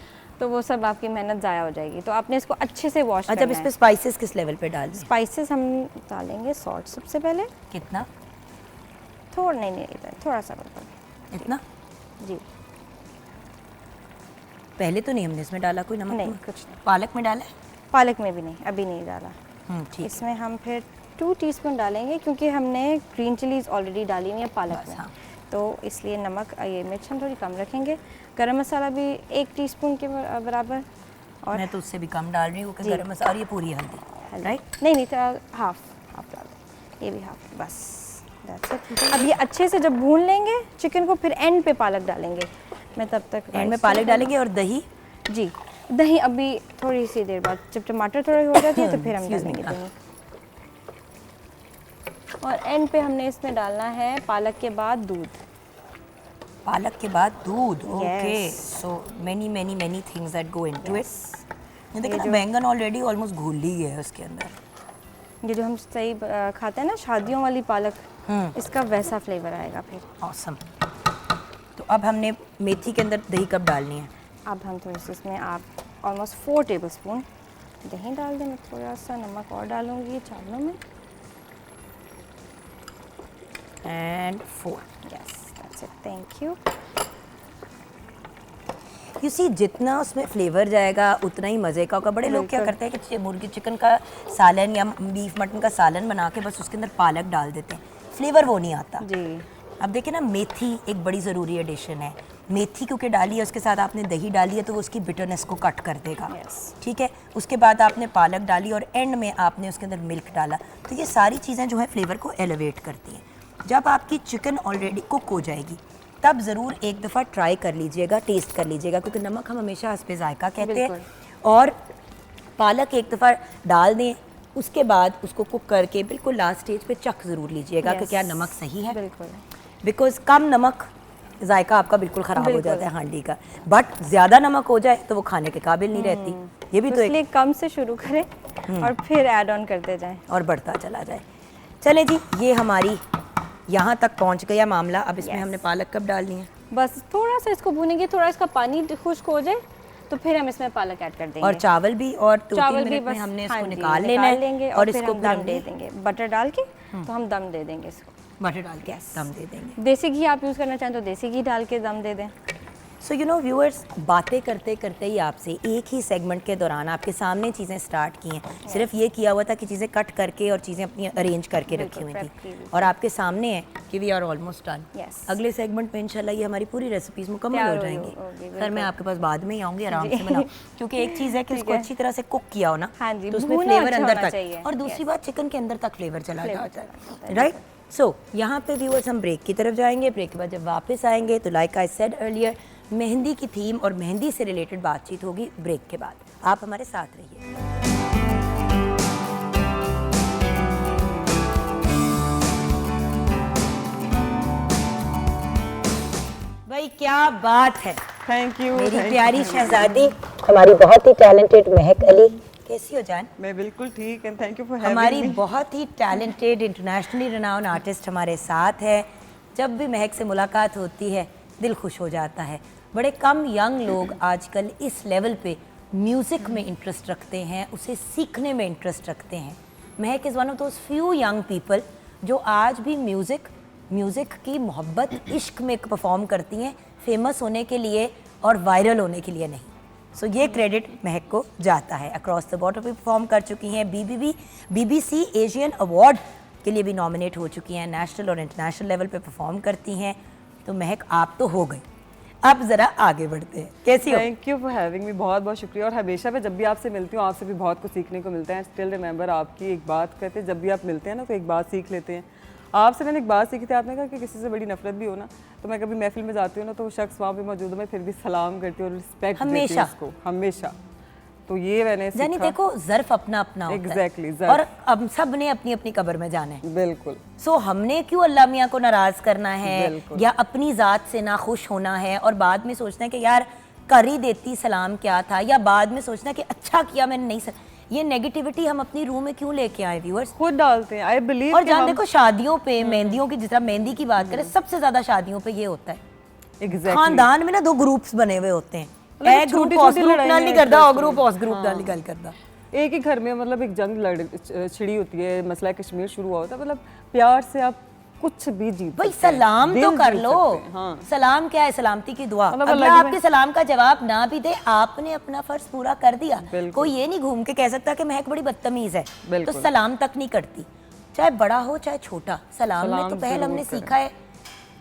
तो वो सब आपकी मेहनत ज़ाया हो जाएगी। तो आपने इसको अच्छे से वॉश अच्छा, अब करना इस है। पे स्पाइसेस किस लेवल पे डाल दें? स्पाइसेस हम डालेंगे सॉल्ट सबसे पहले, कितना? थोड़ा नहीं थोड़ा सा बिल्कुल इतना? जी, पहले तो नहीं हमने इसमें डाला कोई नमक? नहीं वमक? कुछ नहीं। पालक में डाला है? पालक में भी नहीं, अभी नहीं डाला। ठीक। इसमें हम फिर 2 टीस्पून डालेंगे, क्योंकि हमने ग्रीन चिलीज़ ऑलरेडी डाली हुई है पालक बस, में, हाँ। तो इसलिए नमक ये मिर्च हम थोड़ी कम रखेंगे। गरम मसाला भी 1 टीस्पून के बराबर, और मैं तो उससे भी कम डाल रही हूँ कि जी। गरम मसाला और ये पूरी हल्दी, राइट? नहीं हाफ डाल दें। ये भी हाफ, बस that's it। अब ये अच्छे से जब भून लेंगे चिकन को, फिर एंड पे पालक डालेंगे। मैं तब तक एंड में पालक डालेंगे और दही। जी, दही अभी थोड़ी सी देर बाद, जब टमाटर थोड़े हो जाते हैं तो फिर हम Excuse me, डालेंगे दही। और एंड पे हमने इसमें डालना है पालक के बाद दूध। पालक के बाद दूध। Okay, Yes। So many things that go into it. ये देखो ना, जो- बैंगन ऑलरेडी ऑलमोस्ट घुल ही गया है उसके अंदर। ये जो हम सही खाते हैं ना शादियों वाली पालक, इसका वैसा फ्लेवर आएगा फिर। ऑसम। तो अब हमने मेथी के अंदर दही कब डालनी है? अब हम थोड़ी सी इसमें आप ऑलमोस्ट 4 टेबलस्पून दही डाल दें। मैं थोड़ा सा नमक और डालूंगी चावलों में। And 4। Yes, that's it, thank you. You see, जितना उसमें फ्लेवर जाएगा उतना ही मज़े का होगा। बड़े लोग क्या बिल्कुल। करते हैं कि मुर्गी चिकन का सालन या बीफ मटन का सालन बना के बस उसके अंदर पालक डाल देते हैं, फ्लेवर वो नहीं आता। जी, अब देखिए ना, मेथी एक बड़ी ज़रूरी एडिशन है। मेथी क्योंकि डाली है, उसके साथ आपने दही डाली है तो वो उसकी बिटरनेस को कट कर देगा। Yes। ठीक है, उसके बाद आपने पालक डाली और एंड में आपने उसके अंदर मिल्क डाला, तो ये सारी चीज़ें जो है फ्लेवर को एलिवेट करती हैं। जब आपकी चिकन ऑलरेडी कुक हो जाएगी तब ज़रूर एक दफ़ा ट्राई कर लीजिएगा, टेस्ट कर लीजिएगा, क्योंकि नमक हम हमेशा हस्बे ज़ायका कहते हैं। और पालक एक दफ़ा डाल दें, उसके बाद उसको कुक करके बिल्कुल लास्ट स्टेज पे चख ज़रूर लीजिएगा कि Yes। क्या नमक सही है। बिल्कुल। बिकॉज कम नमक जायका आपका बिल्कुल ख़राब हो बिल्कुल। जाता है हांडी का, बट ज़्यादा नमक हो जाए तो वो खाने के काबिल नहीं रहती। ये भी तो एक इसलिए कम से शुरू करें और फिर ऐड ऑन करते जाएं। और बढ़ता चला जाए। चले जी, ये हमारी यहाँ तक पहुँच गया मामला। अब इसमें Yes। हमने पालक कब डालनी है? बस थोड़ा सा इसको भूनेंगे, थोड़ा इसका पानी खुश्क हो जाए तो फिर हम इसमें पालक ऐड कर देंगे। और चावल भी, और 2-3 चावल भी मिनट में बस, हमने हाँ इसको जी, निकाल लेना है लेंगे और फिर इसको हम फिर दम दे हमने देंगे बटर डाल के। तो हम दम दे देंगे इसको। बटर डाल के Yes। दम दे देंगे। देसी घी आप यूज़ करना चाहें तो देसी घी डाल के दम दे दें। सो यू नो व्यूअर्स, बातें करते करते ही आपसे एक ही सेगमेंट के दौरान आपके सामने चीज़ें स्टार्ट की हैं। सिर्फ ये किया हुआ था कि चीज़ें कट करके और चीज़ें अपनी अरेंज करके रखी बिल्कुल, हुई prep की थी, हुई और आपके सामने है कि we are almost done. Yes। अगले सेगमेंट में इंशाल्लाह ये हमारी पूरी रेसिपीज मुकम्मल तैयार हो होगी, जाएंगी। बिल्कुल। फिर मैं आपके पास बाद में ही आऊँगी, आराम जी। से बनाओ, क्योंकि एक चीज़ है कि ठीक उसको है। अच्छी तरह से कुक किया हो ना, हाँ जी, तो उसमें भुना फ्लेवर अच्छा अंदर होना तक, चाहिए। और दूसरी Yes। बात चिकन के अंदर तक फ्लेवर चला Flavor जाता चला है। राइट, सो यहाँ पे व्यूअर्स हम ब्रेक की तरफ जाएंगे। ब्रेक के बाद जब वापस आएंगे तो like I said earlier, mehndi की थीम और मेहंदी से रिलेटेड बातचीत होगी ब्रेक के बाद। आप हमारे साथ रहिए। भाई क्या बात है, थैंक यू। मेरी प्यारी शहजादी, हमारी बहुत ही टैलेंटेड महक अली। कैसी हो जान? मैं बिल्कुल ठीक, एंड थैंक यू फॉर हमारी हैविंग मी। बहुत ही टैलेंटेड इंटरनेशनली रिनाउंड आर्टिस्ट हमारे साथ है। जब भी महक से मुलाकात होती है दिल खुश हो जाता है। बड़े कम यंग लोग आजकल इस लेवल पे म्यूज़िक में इंटरेस्ट रखते हैं, उसे सीखने में इंटरेस्ट रखते हैं। महक is one of those few young people जो आज भी म्यूज़िक की मोहब्बत, इश्क में परफॉर्म करती हैं, फेमस होने के लिए और वायरल होने के लिए नहीं। सो ये क्रेडिट महक को जाता है। अक्रॉस द बॉर्डर भी परफॉर्म कर चुकी हैं, BBC एशियन अवार्ड के लिए भी नॉमिनेट हो चुकी हैं, नेशनल और इंटरनेशनल लेवल पे परफॉर्म करती हैं। तो महक आप तो हो गई, अब ज़रा आगे बढ़ते हैं। कैसी हो? Thank you for having me, बहुत बहुत शुक्रिया। और हमेशा मैं जब भी आपसे मिलती हूँ आपसे भी बहुत कुछ सीखने को मिलता है। स्टिल रिमेंबर आपकी एक बात कहते हैं, जब भी आप मिलते हैं ना तो एक बात सीख लेते हैं। आपसे मैंने एक बात सीखी थी, आपने कहा कि किसी से बड़ी नफरत भी हो ना, तो मैं कभी महफिल में जाती हूँ ना तो वो शख्स वहाँ पे मौजूद है, मैं फिर भी सलाम करती हूँ और रिस्पेक्ट देती हूँ हमेशा? उसको, हमेशा। तो ये मैंने यानी सीखा। देखो, ज़र्फ अपना अपना होता है। Exactly, ज़र्फ। और अब सब ने अपनी अपनी कब्र में जाना है। बिल्कुल। सो हमने क्यों अल्लाह मियाँ को नाराज करना है बिल्कुल। या अपनी ज़ात से ना खुश होना है और बाद में सोचना है कि यार कर ही देती सलाम क्या था, या बाद में सोचना कि अच्छा किया मैंने नहीं ये नेगेटिविटी हम अपनी रूह में क्यों लेके आए व्यूअर्स? खुद डालते हैं। I believe. और जान देखो, शादियों पे मेहंदियों की, जिस तरह मेहंदी की बात करें, सबसे ज्यादा शादियों पे ये होता है, एग्जैक्टली। खानदान में ना 2 ग्रुप्स बने हुए होते हैं। मतलब ए ग्रुप छोटी-छोटी उस ग्रुप लड़ाइयाँ नाल नहीं एक करता, दूसरे ओ ग्रुप में। उस ग्रुप नाल नहीं गल करता। एक ही घर में मतलब एक जंग छिड़ी होती है, मसला कश्मीर शुरू हुआ होता है, मतलब प्यार से आप कुछ भी जीत भाई सकते हैं, सलाम दिल तो कर जीत लो। सकते हैं, हाँ। सलाम क्या है? सलामती की दुआ। मतलब अगला अलग में- आपके सलाम का जवाब ना भी दे, आपने अपना फर्ज पूरा कर दिया। बिल्कुल। कोई ये नहीं घूम के कह सकता कि महक बड़ी बदतमीज है तो बिल्कुल। सलाम तक नहीं करती, चाहे बड़ा हो चाहे छोटा। सलाम में सलाम तो पहल जरूर हमने करें। सीखा है,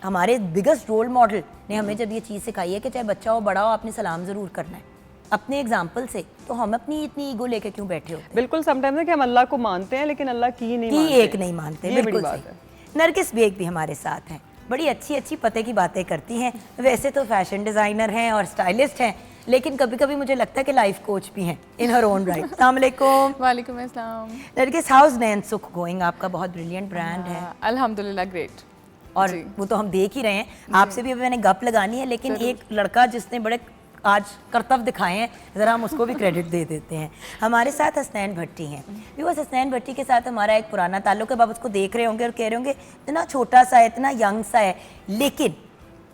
हमारे बिगेस्ट रोल मॉडल ने हमें जब ये चीज़ सिखाई है कि चाहे बच्चा हो बड़ा हो, आपने सलाम ज़रूर करना है। अपने एग्जाम्पल से, तो हम अपनी इतनी ईगो लेके क्यों बैठे होते बिल्कुल समटाइम्स है कि हम अल्लाह को मानते हैं लेकिन अल्लाह की नहीं कि मानते एक नहीं मानते। ये बड़ी बिल्कुल बात सही। नरगिस बेग भी हमारे साथ हैं, बड़ी अच्छी अच्छी पते की बातें करती हैं। वैसे तो फैशन डिज़ाइनर हैं और स्टाइलिस्ट हैं, लेकिन कभी कभी मुझे लगता है कि लाइफ कोच भी हैं इन हर ओन राइट। अस्सलाम वालेकुम। वालेकुम अस्सलाम। नरगिस, हाउस नैन सुख गोइंग? आपका बहुत ब्रिलियंट ब्रांड है अल्हम्दुलिल्लाह ग्रेट। और वो तो हम देख ही रहे हैं। आपसे भी अभी मैंने गप लगानी है, लेकिन एक लड़का जिसने बड़े आज कर्तव्य दिखाए हैं, ज़रा हम उसको भी क्रेडिट दे देते हैं। हमारे साथ हसनैन भट्टी हैं। व्यूअर्स, हसनैन भट्टी के साथ हमारा एक पुराना ताल्लुक है। आप उसको देख रहे होंगे और कह रहे होंगे इतना छोटा सा है, इतना यंग सा है, लेकिन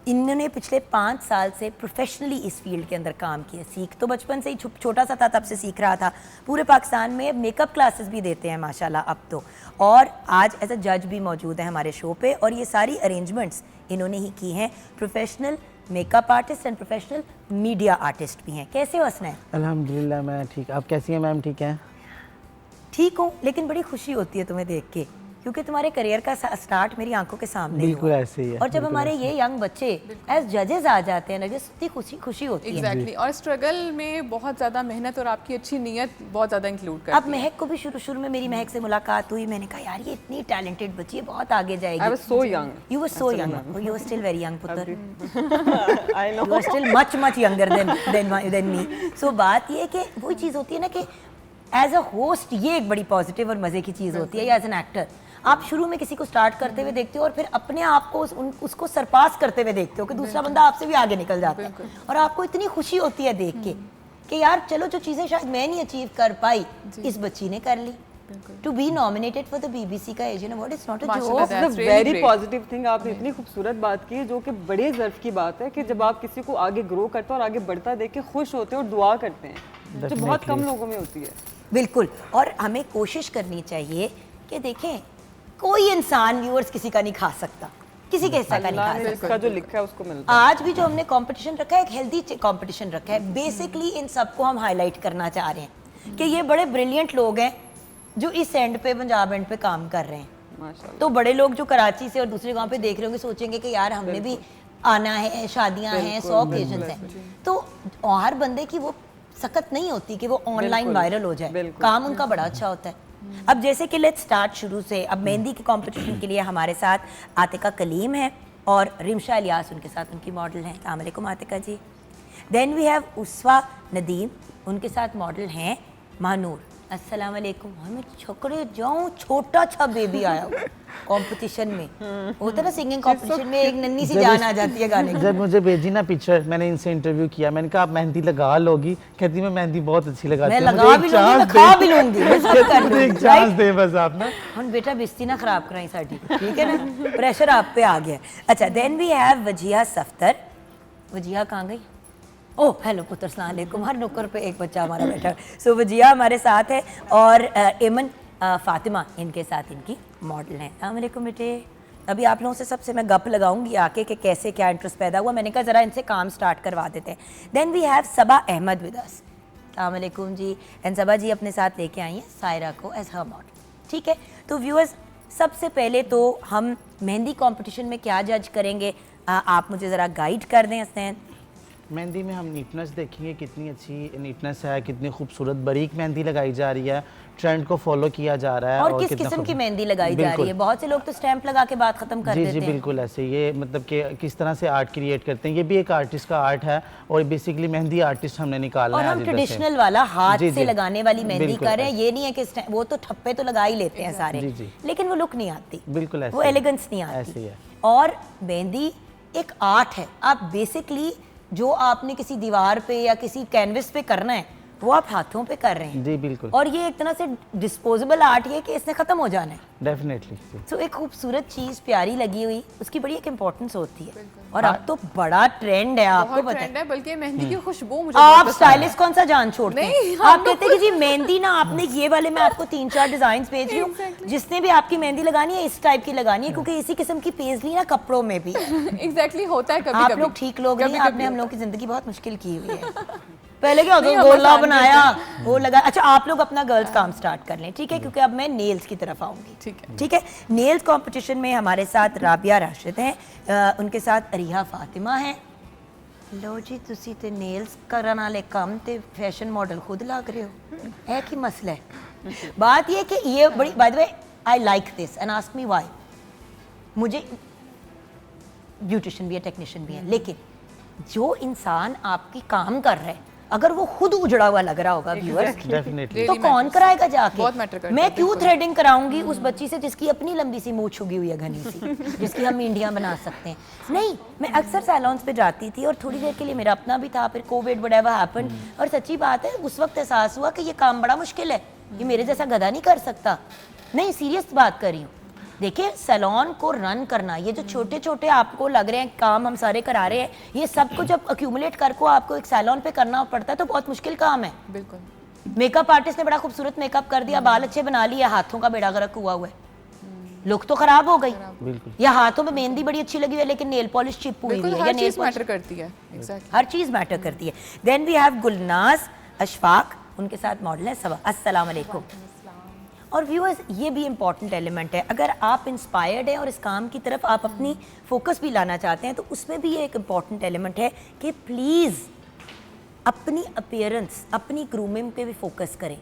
इन्होंने पिछले 5 साल से प्रोफेशनली इस फील्ड के अंदर काम किया। सीख तो बचपन से ही छोटा सा था, तब से सीख रहा था। पूरे पाकिस्तान में मेकअप क्लासेस भी देते हैं माशाल्लाह अब तो, और आज एज अ जज भी मौजूद है हमारे शो पे। और ये सारी अरेंजमेंट्स इन्होंने ही की हैं। Professional makeup artist and professional media artist भी हैं। कैसे हो हसनैन? अल्हम्दुलिल्लाह मैं ठीक। आप कैसी हैं मैम? ठीक हैं? ठीक हूँ, लेकिन बड़ी खुशी होती है तुम्हें देख के, क्योंकि तुम्हारे करियर का स्टार्ट मेरी आंखों के सामने ही बिल्कुल हुआ। ऐसे ही है। और जब हमारे ये यंग बच्चे एज जजेस आ जाते हैं ना, जिस इतनी खुशी होती है। एग्जैक्टली। और स्ट्रगल में बहुत ज़्यादा मेहनत और आपकी अच्छी नीयत बहुत ज़्यादा इंक्लूड करती है। अब महक को भी शुरू में मेरी महक से मुलाकात हुई, मैंने कहा यार ये इतनी टैलेंटेड बच्ची है, बहुत आगे जाएगी। I was so young. You were so young, you were still very young पुत्र। I know you are still much younger than me. So बात ये है कि वही चीज़ होती है ना कि एज अ होस्ट ये एक बड़ी पॉजिटिव और मज़े की चीज़ होती है, या एज एन एक्टर आप शुरू में किसी को स्टार्ट करते हुए देखते हो और फिर अपने आप को उसको सरपास करते हुए देखते हो कि दूसरा बंदा आपसे भी आगे निकल जाता है, और आपको इतनी खुशी होती है देख के कि यार चलो जो चीज़ें शायद मैं नहीं अचीव कर पाई, इस बच्ची ने कर ली। To be nominated for the BBC का Asian award, it's not a joke. That's really very great. Positive thing. आपने इतनी खूबसूरत बात की जो कि बड़े ज़र्फ की बात है कि जब आप किसी को आगे ग्रो करते हो और आगे बढ़ता देख के खुश होते हो और दुआ करते हैं, जो बहुत कम लोगों में होती है। बिल्कुल, और हमें कोशिश करनी चाहिए कि देखें कोई इंसान व्यूअर्स किसी का नहीं खा सकता, किसी के हिस्सा का नहीं अल्लाह खा ने सकता। जिसका जो लिखा है उसको मिलता है। आज भी जो हमने कंपटीशन रखा है, एक हेल्दी कंपटीशन रखा है। बेसिकली इन सबको हम हाईलाइट करना चाह रहे हैं कि ये बड़े ब्रिलियंट लोग हैं जो इस एंड पे, पंजाब एंड पे काम कर रहे हैं। माशाल्लाह। तो बड़े लोग जो कराची से और दूसरे गांव पे देख रहे होंगे सोचेंगे कि यार हमने भी आना है, शादियां हैं, 100 ओकेजन्स हैं। तो हर बंदे की वो सकत नहीं होती कि वो ऑनलाइन वायरल हो जाए। काम उनका बड़ा अच्छा होता है। अब जैसे कि लेट्स स्टार्ट शुरू से। अब मेहंदी के कंपटीशन के लिए हमारे साथ आतिका कलीम है और रिमशा इलियास उनके साथ उनकी मॉडल हैं। अस्सलाम वालेकुम आतिका जी। देन वी हैव उसवा नदीम, उनके साथ मॉडल हैं महानूर। अस्सलाम वालेकुम। हमें छोकरे जाऊँ, छोटा सा बेबी आया हुआ कंपटीशन में, होता ना सिंगिंग कंपटीशन में एक नन्ही सी जान आ जाती है गाने की। जब मुझे भेजी ना पिक्चर, मैंने इनसे इंटरव्यू किया, मैंने कहा आप मेहंदी लगा लोगी? कहती मैं मेहंदी बहुत अच्छी लगाती मैं हूँ, लगा भी लूंगी, मैं खा भी लूंगी, मैं सब कर मुझे लूंगी, एक चांस दे बस आप ना। हम बेटा बिस्ती ना खराब कराई साड़ी, ठीक है ना, प्रेशर आप पे आ गया। अच्छा, then we have Wajiha Safdar. Wajiha कहाँ गई? ओह हेलो पुत्र, अस्सलाम वालेकुम। हर नुक्कर पे एक बच्चा हमारा बैठा है। सो वजिया हमारे साथ है और एमन फातिमा इनके साथ इनकी मॉडल हैं। अस्सलाम वालेकुम बेटे। अभी आप लोगों से सबसे मैं गप लगाऊंगी आके कि कैसे क्या इंटरेस्ट पैदा हुआ। मैंने कहा ज़रा इनसे काम स्टार्ट करवा देते हैं। Then we have Saba Ahmed with us. अस्सलाम वालेकुम जी। एंड सबा जी अपने साथ लेके आई हैं सायरा को एज हर मॉडल, ठीक है। तो व्यूअर्स, सबसे पहले तो हम मेहंदी कंपटीशन में क्या जज करेंगे, आप मुझे ज़रा गाइड कर दें हसनैन। मेहंदी में हम नीटनेस देखेंगे, कितनी अच्छी नीटनेस है, कितनी खूबसूरत बारीक मेहंदी लगाई जा रही है, ट्रेंड को फॉलो किया जा रहा है। और किस कितना किस्म की खूब- मेहंदी लगाई जा रही है? बहुत से लोग तो स्टैंप लगा के बात खत्म कर जी देते जी हैं। बिल्कुल ऐसे। ये मतलब कि किस तरह से आर्ट क्रिएट करते हैं, ये भी एक आर्टिस्ट का आर्ट है और बेसिकली मेहंदी आर्टिस्ट हमने निकाला और है हम आज इधर से। ट्रेडिशनल वाला हाथ जी, से जी। लगाने वाली मेहंदी बिल्कुल कर रहे हैं। ये नहीं है कि वो तो ठप्पे तो लगा ही लेते हैं सारे, जी, जी। लेकिन वो लुक नहीं आती, बिल्कुल ऐसे वो ही। एलिगेंस नहीं ऐसे आती ही है। और मेहंदी एक आर्ट है। आप बेसिकली जो आपने किसी दीवार पे या किसी कैनवस पे करना है वो आप हाथों पे कर रहे हैं। जी बिल्कुल। और ये एक तरह से डिस्पोजेबल आर्ट है कि इसने खत्म हो जाना है। डेफिनेटली। तो एक खूबसूरत चीज प्यारी लगी हुई, उसकी बड़ी एक इम्पोर्टेंस होती है। और अब तो बड़ा ट्रेंड है, आपको बहुत पता ट्रेंड है। है, बल्कि मेहंदी की खुशबू मुझे आप बहुत पसंद है। स्टाइलिस्ट कौन सा जान छोड़ते हैं? नहीं, आप कहते हैं कि जी मेहंदी ना आपने ये वाले, मैं आपको 3-4 डिजाइन भेज रही हूँ, जिसने भी आपकी मेहंदी लगानी है इस टाइप की लगानी है, क्योंकि इसी किस्म की पेजली ना कपड़ों में भी एग्जैक्टली होता है कभी आप कभी। लोग ठीक लोग नहीं, कभी-कभी आपने हम होता लोग की जिंदगी बहुत मुश्किल की हुई है। पहले क्या होता नहीं, था, हम गोला आसान बनाया, वो लगा। अच्छा, आप लोग अपना गर्ल्स काम स्टार्ट कर लें, ठीक है, क्योंकि अब मैं नेल्स की तरफ आऊंगी। ठीक है। नेल्स कंपटीशन में हमारे साथ राबिया राशिद हैं, उनके साथ अरिहा फातिमा हैं लो जी ਤੁਸੀਂ ਤੇ ਨੇਲਸ ਕਰਨ ਵਾਲੇ ਕੰਮ ਤੇ फैशन मॉडल खुद लग रहे हो है कि मसला है बात ये कि ये बड़ी by the way I like this and ask me why मुझे ब्यूटिशियन भी है टेक्नीशियन भी है लेकिन जो इंसान आपकी काम कर रहा है अगर वो खुद उजड़ा हुआ लग रहा होगा व्यूअर्स डेफिनेटली तो कौन कराएगा जाके बहुत मैटर करता मैं है, क्यों थ्रेडिंग कराऊंगी उस बच्ची से जिसकी अपनी लंबी सी मूंछ उगी हुई है घनी सी जिसकी हम इंडिया बना सकते हैं नहीं मैं अक्सर सैलून्स पे जाती थी और थोड़ी देर के लिए मेरा अपना भी था फिर कोविड व्हाटएवर हैपेंड और सच्ची बात है उस वक्त एहसास हुआ कि ये काम बड़ा मुश्किल है ये मेरे जैसा गधा नहीं कर सकता नहीं सीरियस बात कर रही हूँ देखिए सैलून को रन करना ये जो छोटे छोटे आपको लग रहे हैं काम हम सारे करा रहे हैं ये सबको जब अक्यूमुलेट करके आपको एक सैलून पे करना पड़ता है तो बहुत मुश्किल काम है बिल्कुल मेकअप आर्टिस्ट ने बड़ा खूबसूरत मेकअप कर दिया बाल अच्छे बना लिए हाथों का बेड़ा गर्क हुआ हुआ है लुक तो खराब हो गई बिल्कुल या हाथों में मेहंदी बड़ी अच्छी लगी हुई है लेकिन नेल पॉलिश चिप हुई बिल्कुल है हर या नेल चीज मैटर करती है एग्जैक्टली हर चीज मैटर करती है then we have Gulnaz Ashfaq उनके साथ मॉडल है सवा अस्सलाम वालेकुम और व्यूअर्स ये भी इम्पॉर्टेंट एलिमेंट है अगर आप इंस्पायर्ड हैं और इस काम की तरफ आप अपनी फोकस भी लाना चाहते हैं तो उसमें भी ये एक इम्पॉर्टेंट एलिमेंट है कि प्लीज़ अपनी अपीयरेंस अपनी ग्रूमिंग पे भी फोकस करें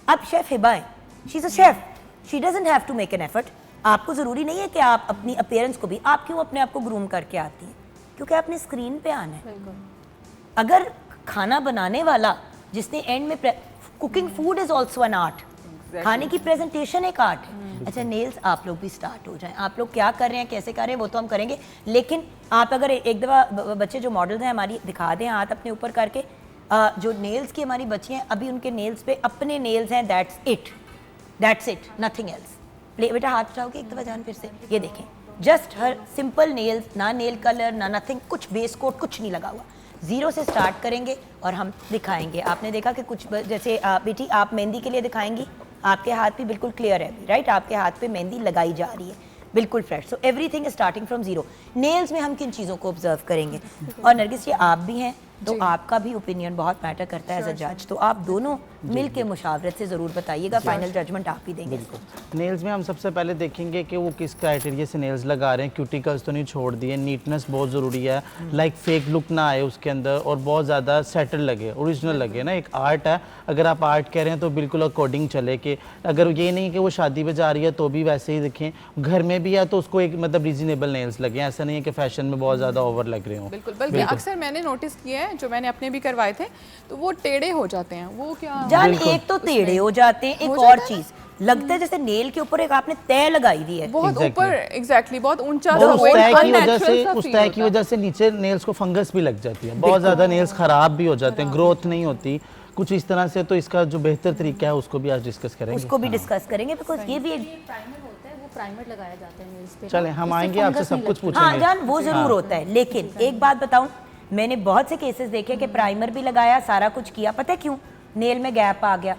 अब शेफ हिबा है she is a chef she doesn't have to make an effort आपको ज़रूरी नहीं है कि आप अपनी अपीयरेंस को भी आप क्यों अपने आप को ग्रूम करके आती हैं क्योंकि आपने स्क्रीन पे आना है अगर खाना बनाने वाला जिसने एंड में cooking food is also an art खाने की प्रेजेंटेशन एक आर्ट है अच्छा नेल्स आप लोग भी स्टार्ट हो जाएं आप लोग क्या कर रहे हैं कैसे कर रहे हैं वो तो हम करेंगे लेकिन आप अगर एक दफ़ा बच्चे जो मॉडल्स हैं हमारी दिखा दें हाथ अपने ऊपर करके जो नेल्स की हमारी बच्ची हैं अभी उनके नेल्स पे अपने नेल्स हैं दैट्स इट नथिंग एल्स बेटा हाथ उठाओगे एक दफ़ा जान फिर से ये देखें जस्ट हर सिंपल नेल्स ना नेल कलर ना नथिंग कुछ बेस कोट कुछ नहीं लगा हुआ जीरो से स्टार्ट करेंगे और हम दिखाएंगे आपने देखा कि कुछ जैसे बेटी आप मेहंदी के लिए दिखाएंगी आपके हाथ भी बिल्कुल क्लियर है अभी राइट आपके हाथ पे मेहंदी लगाई जा रही है बिल्कुल fresh so everything starting from zero nails में हम किन चीज़ों को ऑब्जर्व करेंगे और नरगिस ये आप भी हैं तो आपका भी ओपिनियन बहुत मैटर करता है एज अ जज तो आप दोनों मिल के मुशावरत से ज़रूर बताइएगा फाइनल जजमेंट आप ही देंगे नेल्स में हम सबसे पहले देखेंगे कि वो किस क्राइटेरिया से नेल्स लगा रहे हैं क्यूटिकल्स तो नहीं छोड़ दिए नीटनेस बहुत ज़रूरी है लाइक फेक लुक ना आए उसके अंदर और बहुत ज़्यादा सेटल लगे ओरिजिनल लगे ना एक आर्ट है अगर आप आर्ट कह रहे हैं तो बिल्कुल अकॉर्डिंग चले कि अगर ये नहीं कि वो शादी पे जा रही है तो भी वैसे ही दिखें घर में भी है तो उसको एक मतलब रीजनेबल नेल्स लगे ऐसा नहीं है कि फैशन में बहुत ज़्यादा ओवर लग रहे हों बिल्कुल बल्कि अक्सर मैंने नोटिस किया है जो मैंने अपने भी करवाए थे तो वो टेढ़े हो जाते हैं वो क्या जान एक तो टेढ़े हो जाते हैं एक और चीज लगता है जैसे नेल के ऊपर एक आपने तय लगाई दी है बहुत ऊपर एग्जैक्टली बहुत ऊंचा और सा उस तय की वजह से नीचे नेल्स को फंगस भी लग जाती है बहुत ज़्यादा नेल्स खराब भी हो जाते हैं ग्रोथ नहीं होती कुछ इस तरह से तो इसका जो बेहतर तरीका है उसको भी आज डिस्कस करेंगे उसको भी डिस्कस करेंगे बिकॉज ये भी एक प्राइमर होता है वो प्राइमर लगाया जाता है नेल्स पे चले हम आएंगे आपसे सब कुछ हाँ पूछेंगे जान वो जरूर होता है लेकिन एक बात बताऊं मैंने बहुत से केसेस देखे कि प्राइमर भी लगाया सारा कुछ किया पता है क्यों नेल में गैप आ गया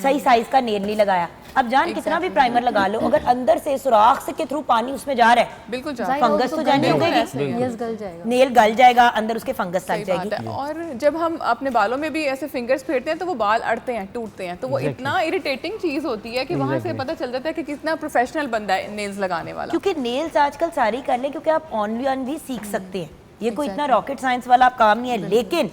सही साइज का नेल नहीं लगाया अब जान कितना भी प्राइमर लगा लो अगर अंदर से सुराख से के थ्रू पानी उसमें जा रहा है बिल्कुल फंगस तो जाने उगेगी नेल्स गल जाएगा नेल गल जाएगा अंदर उसके फंगस लग सही बात जाएगी है और जब हम अपने बालों में भी ऐसे फिंगर्स फेरते हैं तो वो बाल अड़ते हैं टूटते हैं तो वो इतना इरिटेटिंग चीज होती है कि वहां से पता चल जाता है कि कितना प्रोफेशनल बंदा है नेल्स लगाने वाला क्योंकि नेल्स आजकल सारी कर ले क्योंकि आप ऑन भी सीख सकते हैं ये कोई इतना रॉकेट साइंस वाला काम नहीं है लेकिन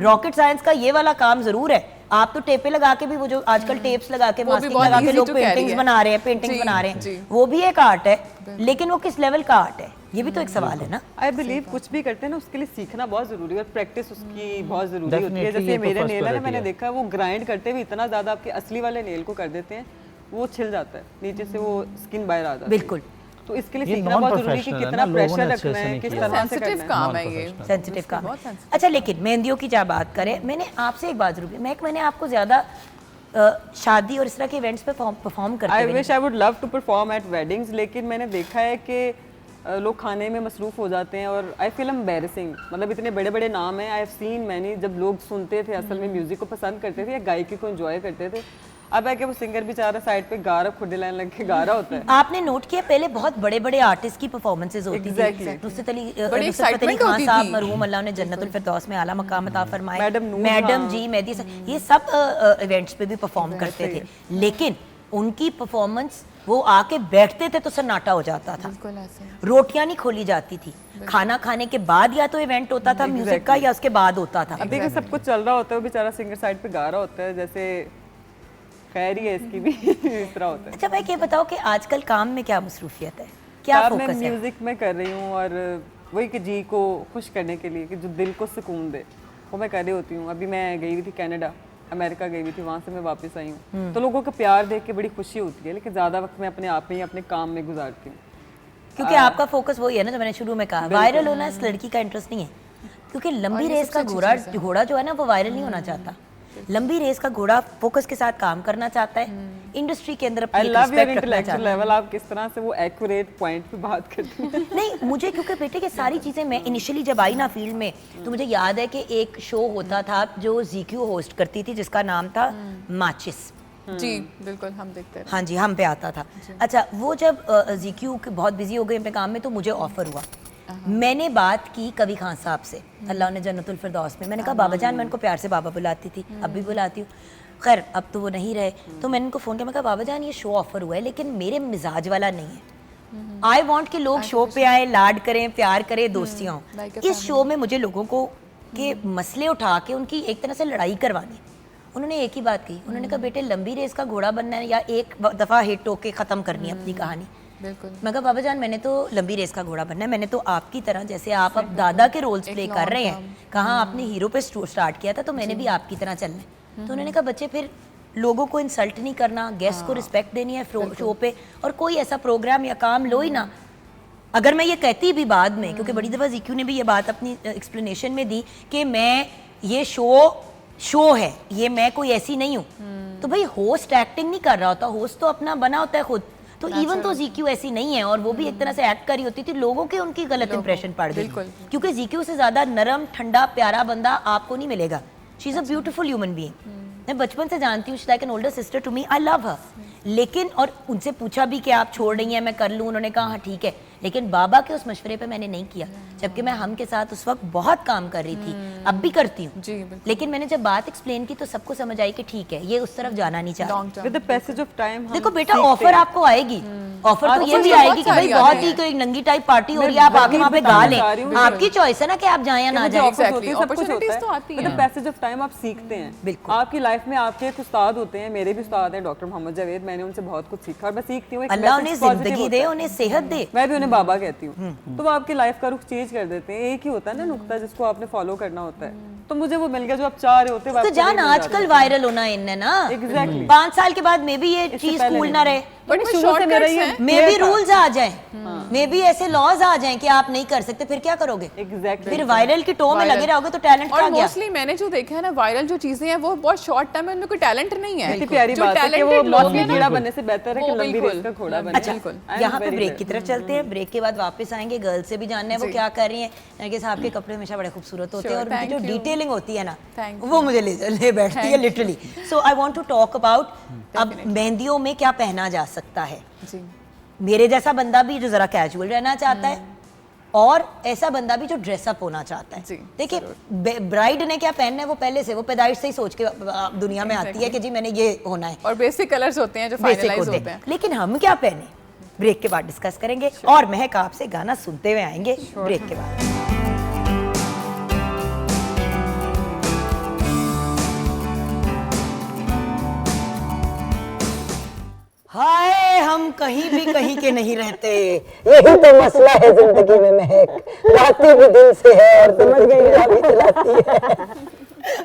रॉकेट साइंस का ये वाला काम जरूर है आप तो टेपे लगा के भी वो जो आजकल टेप्स लगा के मास्किंग बहुत लगा के easy लोग to carry पेंटिंग्स है। बना रहे हैं पेंटिंग्स बना रहे हैं वो भी एक आर्ट है लेकिन वो किस लेवल का आर्ट है ये भी तो एक सवाल है ना आई बिलीव कुछ भी करते हैं ना उसके लिए सीखना बहुत जरूरी है और प्रैक्टिस उसकी बहुत जरूरी होती है Definitely, जैसे ये तो मेरे first नेल है ना priority मैंने है। देखा है वो ग्राइंड करते हुए इतना ज्यादा आपके असली वाले नेल को कर देते हैं वो छिल जाता है नीचे से वो स्किन बाहर आ जाती है बिल्कुल तो इसके लिए ये सीखना बहुत जरूरी है कि non-professional है कितना ना, लोगों ने प्रेशर अच्छे रखना से है नहीं किस किया। तरह से सेंसिटिव करना है काम है ये सेंसिटिव काम बहुत sensitive। अच्छा लेकिन मेहंदियों की क्या बात करें मैंने आपसे एक बात जरूर मैंने आपको ज्यादा शादी और इस तरह के इवेंट्स पे परफॉर्म करते आई हुए wish I would love to perform at weddings लेकिन मैंने देखा है कि लोग खाने में मसरूफ हो जाते हैं और आई फील एम्बेरसिंग मतलब इतने बड़े बड़े नाम हैं आई हैव सीन मैनी जब लोग सुनते थे असल में म्यूजिक को पसंद करते थे या गायकी को एंजॉय करते थे अब है कि वो सिंगर बेचारा साइड पे गा रहा खुद लाइन लग के गा रहा होता है आपने नोट किया पहले बहुत बड़े बड़े आर्टिस्ट की परफॉर्मेंसेज होती Exactly. थी नुसरत अली बड़ी नुसरत फतेह अली excitement खान होती साहब थी। मरहूम अल्लाह ने जन्नतुल फिरदौस में आला मकाम अता फरमाए मैडम नूर मैडम हाँ। जी मेहदी ये सब इवेंट्स पे भी परफॉर्म करते थे लेकिन उनकी परफॉर्मेंस वो आके बैठते थे तो सन्नाटा हो जाता था, बिल्कुल ऐसे। रोटियां नहीं खोली जाती थी, खाना खाने के बाद या तो इवेंट होता था म्यूजिक का या उसके बाद होता था। अब देखिए सब कुछ चल रहा होता है, वो बेचारा सिंगर साइड पे गा रहा होता है, जैसे खैर ही है इसकी भी इस तरह होता है। अच्छा भाई ये बताओ कि आजकल काम में क्या मसरूफियत है, क्या अब मैं फोकस है? म्यूजिक में कर रही हूँ और वही कि जी को खुश करने के लिए कि जो दिल को सुकून दे वो मैं कर रही होती हूँ। अभी मैं गई हुई थी कनाडा, अमेरिका गई हुई थी, वहाँ से मैं वापस आई हूँ, तो लोगों का प्यार देख के बड़ी खुशी होती है, लेकिन ज़्यादा वक्त मैं अपने आप में ही अपने काम में गुजारती हूँ। क्योंकि आपका फोकस वही है ना जो मैंने शुरू में कहा, वायरल होना इस लड़की का इंटरेस्ट नहीं है, क्योंकि लंबी रेस का घोड़ा जो है ना वो वायरल नहीं होना चाहता। लंबी रेस का घोड़ा फोकस के साथ काम करना चाहता है, इंडस्ट्री के अंदर आई अपनी लव योर रिस्पेक्ट रखना इंटेलेक्चुअल चाहता है। लेवल, आप किस तरह से वो एक्यूरेट पॉइंट पे बात करती हैं। नहीं मुझे क्योंकि बेटे के सारी चीज़ें मैं इनिशियली जब आई ना फील्ड में तो मुझे याद है कि एक शो होता था जो ZQ होस्ट करती थी जिसका नाम था माचिस। जी बिल्कुल, हम देखते हैं। हाँ जी, हम पे आता था। अच्छा वो जब ZQ के बहुत बिजी हो गए अपने काम में तो मुझे ऑफर हुआ, मैंने बात की कवि खान साहब से, अल्लाह ने जन्नतुल फिरदौस में, मैंने कहा बाबा जान, मैं उनको प्यार से बाबा बुलाती थी, अब भी बुलाती हूँ, खैर अब तो वो नहीं रहे, तो मैंने उनको फ़ोन किया, मैं कहा बाबा जान ये शो ऑफर हुआ है लेकिन मेरे मिजाज वाला नहीं है, आई वॉन्ट कि लोग शो पे आए, लाड करें, प्यार करें, दोस्तियाँ हों। इस शो में मुझे लोगों को के मसले उठा के उनकी एक तरह से लड़ाई करवानी। उन्होंने एक ही बात कही, उन्होंने कहा बेटे लंबी रेस का घोड़ा बनना है या एक दफ़ा हिट होके ख़त्म करनी है अपनी कहानी। बिल्कुल। मैं कहा बाबा जान मैंने तो लंबी रेस का घोड़ा बनना है, मैंने तो आपकी तरह जैसे आप अब दादा के रोल्स प्ले कर रहे हैं, कहाँ आपने हीरो पे स्टार्ट किया था तो मैंने भी आपकी तरह चलना है। तो उन्होंने कहा बच्चे फिर लोगों को इंसल्ट नहीं करना, गेस्ट को रिस्पेक्ट देनी है शो पे, और कोई ऐसा प्रोग्राम या काम लो ही ना। अगर मैं ये कहती भी बाद में, क्योंकि बड़ी दफ़ा ZQ ने भी ये बात अपनी एक्सप्लेनेशन में दी कि मैं ये शो है, ये मैं कोई ऐसी नहीं हूँ, तो भाई होस्ट एक्टिंग नहीं कर रहा होता, होस्ट तो अपना बना होता है खुद। तो इवन तो ZQ ऐसी नहीं है और वो भी एक तरह से एक्ट करी होती थी, लोगों के उनकी गलत इंप्रेशन पड़ गई, क्योंकि ZQ से ज्यादा नरम ठंडा प्यारा बंदा आपको नहीं मिलेगा। She is a beautiful human being, मैं बचपन से जानती हूँ, she like an older sister to me, I love her. लेकिन और उनसे पूछा भी कि आप छोड़ रही हैं, मैं कर लूँ, उन्होंने कहा हाँ ठीक है, लेकिन बाबा के उस मशवरे पे मैंने नहीं किया, जबकि मैं हम के साथ उस वक्त बहुत काम कर रही थी, अब भी करती हूँ। लेकिन मैंने जब बात एक्सप्लेन की तो सबको समझ आई कि ठीक है ये उस तरफ जाना नहीं चाहती। With the passage of time देखो बेटा ऑफर आपको आएगी, ऑफर तो ये भी आएगी कि भाई बहुत ही कोई नंगी टाइप पार्टी हो रही है, आप आके वहाँ पे गा लें, आपकी चॉइस है ना कि आप जाएं या ना जाएं। सब कुछ होता है, with the passage of time आप सीखते हैं। बिल्कुल। आपकी लाइफ में आपके एक उस्ताद होते हैं, मेरे भी उस्ताद हैं डॉक्टर मोहम्मद जावेद, मैंने उनसे बहुत कुछ सीखा और मैं सीखती हूँ। अल्लाह उन्हें जिंदगी दे, उन्हें सेहत दे, मैं भी उन्हें बाबा कहती हूँ, तो वो आपकी लाइफ का रुख चेंज कर देते हैं। एक ही होता है ना नुक्ता जिसको आपने फॉलो करना होता है, तो मुझे वो मिल गया जो आप चाह रहे होते। तो जान आजकल वायरल होना इन है ना, Exactly। 5 साल के बाद मे भी ये चीज कूल ना रहे, बट शुरू से मेरा ये मे भी रूल्स आ जाएं, मे भी ऐसे लॉज आ जाएं कि आप नहीं कर सकते, फिर क्या करोगे? एग्जैक्टली फिर वायरल की टो में लगे रहोगे तो टैलेंट और कहाँ गया? मोस्टली मैंने जो देखा है ना वायरल जो चीजें हैं वो बहुत शॉर्ट टाइम में, उनमें कोई टैलेंट नहीं है। इतनी प्यारी जो बात है कि वो talented लोग मौसमी हैं ना, कीड़ा बनने से बेहतर है कि वो लंबी बिल्कुल। रेस का घोड़ा बने। अच्छा यहाँ पे ब्रेक की तरफ चलते हैं, ब्रेक के बाद वापस आएंगे, गर्ल से भी जानना है वो क्या कर रही हैं। नरगिस साहब के कपड़े हमेशा बड़े खूबसूरत होते हैं और उनकी जो डिटेलिंग होती है ना वो मुझे ले बैठती है literally. So I want to talk about अब मेहंदियों में क्या पहना जा सकता है। मेरे जैसा बंदा भी जो जरा कैजुअल रहना चाहता है और ऐसा बंदा भी जो ड्रेसअप होना चाहता है। देखिए ब्राइड ने क्या पहनना है वो पहले से, वो पैदाइश से ही सोच के दुनिया में आती है कि जी मैंने ये होना है, और बेसिक कलर्स होते हैं जो फाइनलाइज होते हैं। लेकिन हम क्या पहने ब्रेक के बाद डिस्कस करेंगे और महक आपसे गाना सुनते हुए आएंगे ब्रेक के बाद। हाय हम कहीं भी कहीं के नहीं रहते, यही तो मसला है जिंदगी में महक, गाती भी दिल से है और समझ गई भी चलाती है।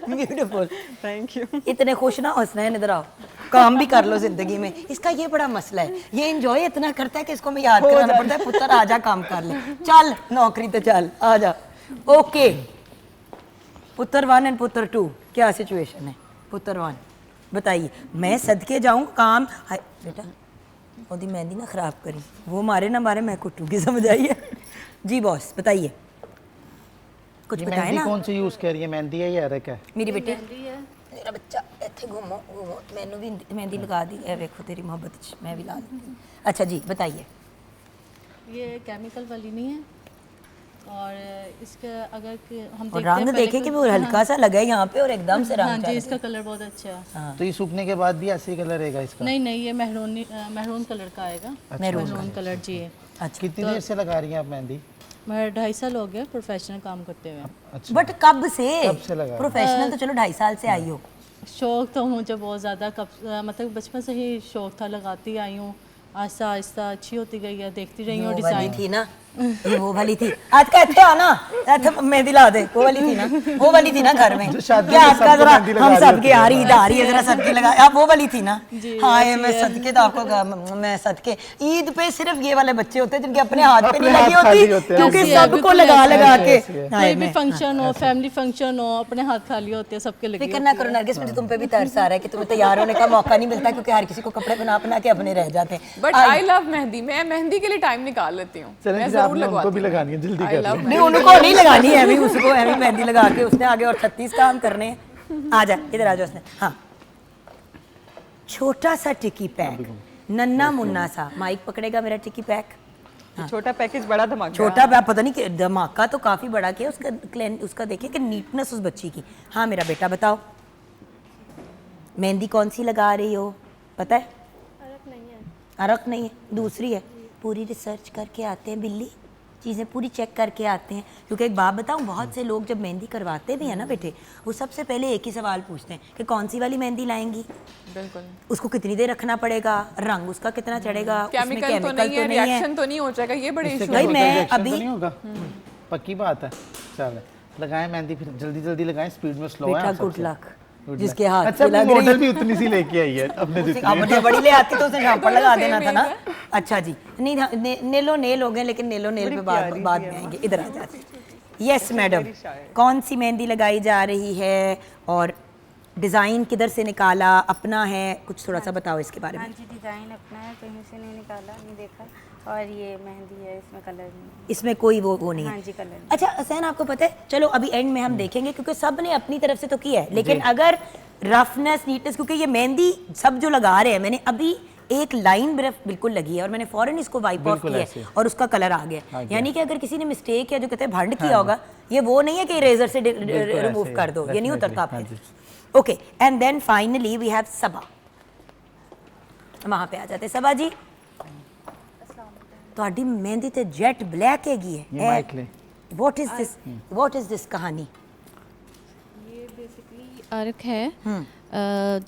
Beautiful, thank you. इतने खुश ना हो हंसना है, इधर आओ, काम भी कर लो जिंदगी में। इसका ये बड़ा मसला है, ये एंजॉय इतना करता है कि इसको मैं याद कराना पड़ता है, पुत्र आजा काम कर ले, चल नौकरी तो चल आजा। ओके पुत्र 1 एंड पुत्र 2 क्या सिचुएशन है? पुत्र 1 बताइए, मैं सदके जाऊं काम। हाय बेटा ओदी मेहंदी ना खराब करी, वो मारे ना मारे मैं कुटूंगी, समझ आइए। जी बॉस बताइए कुछ बताए ना। कौन सी यूज कर रही है, मेहंदी है या अरक है? मेरी बेटी मेरा बच्चा ਇੱਥੇ घूमो घूमो, मैंने भी मेहंदी लगा दी है, देखो तेरी मोहब्बत मैं भी ला दूंगी। अच्छा जी बताइए। ये केमिकल वाली नहीं है, और इसका अगर हम और देखते हैं रंग पहले देखे कि तो- वो हल्का सा लगा है यहाँ पे और एकदम से हाँ रंग जी, चढ़ इसका कलर बहुत अच्छा है। हाँ। तो ये सूखने के बाद भी ऐसे ही कलर रहेगा इसका? नहीं नहीं, ये महरून कलर का आएगा। महरून कलर जी है। कितनी देर से लगा रही हैं आप मेहंदी? मैं 2.5 साल हो गया प्रोफेशनल काम करते हुए। बट कब से लगा? प्रोफेशनल तो चलो 2.5 साल से आई हो। शौक तो मुझे बहुत ज़्यादा मतलब बचपन से ही शौक था, लगाती आई हूँ, आहिस्ता आहिस्ता अच्छी होती गई है, देखती रही हूँ वो वाली डिज़ाइन। थी ना, ये वो वाली थी। आज का अच्छे आना, अच्छा मेहंदी ला दे। वो वाली थी ना, वो वाली थी ना घर में। क्या आज का जरा हम सबके आ रही आ रही है, जरा सबके लगा। आप वो वाली थी ना? हाँ, ये मैं सदके तो आपको मैं सदके ईद पे सिर्फ ये वाले बच्चे होते हैं जिनके अपने हाथ पे नहीं लगी होती, क्योंकि सबको लगा लगा के। कोई भी फंक्शन हो, फैमिली फंक्शन हो, अपने हाथ खाली होते हैं, सबके लगे फिक्र ना करो नरगिस, मुझे तुम पे भी तरस आ रहा है कि तुम्हें तैयार होने का मौका नहीं मिलता, क्योंकि हर किसी को कपड़े बना के अपने रह जाते हैं। बट आई लव मेहंदी, मैं मेहंदी के लिए टाइम निकाल लेती हूँ, मैं जरूर लगवाती उनको भी लगानी है, जल्दी कर नहीं, उनको नहीं लगानी है अभी, उसको अभी मेहंदी लगा के उसने आगे और 36 काम करने हैं। आ जा इधर, आ जा उसने। हाँ, छोटा सा टिकी पैक, नन्ना मुन्ना सा। माइक पकड़ेगा मेरा टिकी पैक। छोटा पैकेज बड़ा धमाका। छोटा पैक पता नहीं कि धमाका तो काफी बड़ा किया उसका देखिए कि नीटनेस उस बच्ची की। हाँ मेरा बेटा बताओ, मेहंदी कौन सी लगा रही हो? पता है? अरक नहीं है, दूसरी है। पूरी रिसर्च करके आते हैं बिल्ली, चीज़ें पूरी चेक करके आते हैं। क्योंकि एक बात बताऊं, बहुत से लोग जब मेहंदी करवाते भी हैं ना बेटे, वो सबसे पहले एक ही सवाल पूछते हैं कि कौन सी वाली मेहंदी लाएंगी, बिल्कुल, उसको कितनी देर रखना पड़ेगा, रंग उसका कितना चढ़ेगा, उसमें केमिकल तो नहीं है, रिएक्शन तो नहीं हो जाएगा, ये बड़े इशू भाई है। मैं अभी नहीं होगा, पक्की बात है। चल लगाएं मेहंदी, फिर जल्दी जल्दी लगाएं, स्पीड में स्लो है। बेटा गुड लक, जिसके हाथ अच्छा, पे लग रही मॉडल भी उतनी सी लेके आई है अपने जितनी। अपने बड़ी ले आती तो उसे झापड़ लगा देना था ना। अच्छा जी, नहीं नेलो नेल हो गए, लेकिन नेलो नेल पे बाद में आएंगे। इधर आ जाते। यस मैडम, कौन सी मेहंदी लगाई जा रही है और डिज़ाइन किधर से निकाला, अपना है? कुछ थोड़ा सा बताओ इसके बारे में। हाँ जी, डिज़ाइन अपना है, कहीं से नहीं निकाला, नहीं देखा। और ये मेहंदी है, इसमें कलर नहीं है। इसमें कोई वो नहीं है। हाँ जी, कलर नहीं। अच्छा हसैन, आपको पता है, चलो अभी एंड में हम देखेंगे, क्योंकि सब ने अपनी तरफ से तो किया है, लेकिन अगर रफनेस नीटनेस, क्योंकि ये मेहंदी सब जो लगा रहे हैं, मैंने अभी एक लाइन बिल्कुल लगी है और मैंने फौरन इसको वाइप ऑफ किया है और उसका कलर आ गया। यानी कि अगर किसी ने मिस्टेक या जो कहते हैं भंड किया होगा, ये वो नहीं है कि इरेजर से रिमूव कर दो, ये नहीं उतरता आपके। Okay, and then finally we have Saba. वहां पे आ जाते हैं। सबा जी, ਤੁਹਾਡੀ मेहंदी ते जेट ब्लैक हैगी है। व्हाट इज दिस कहानी? ये बेसिकली अर्क है।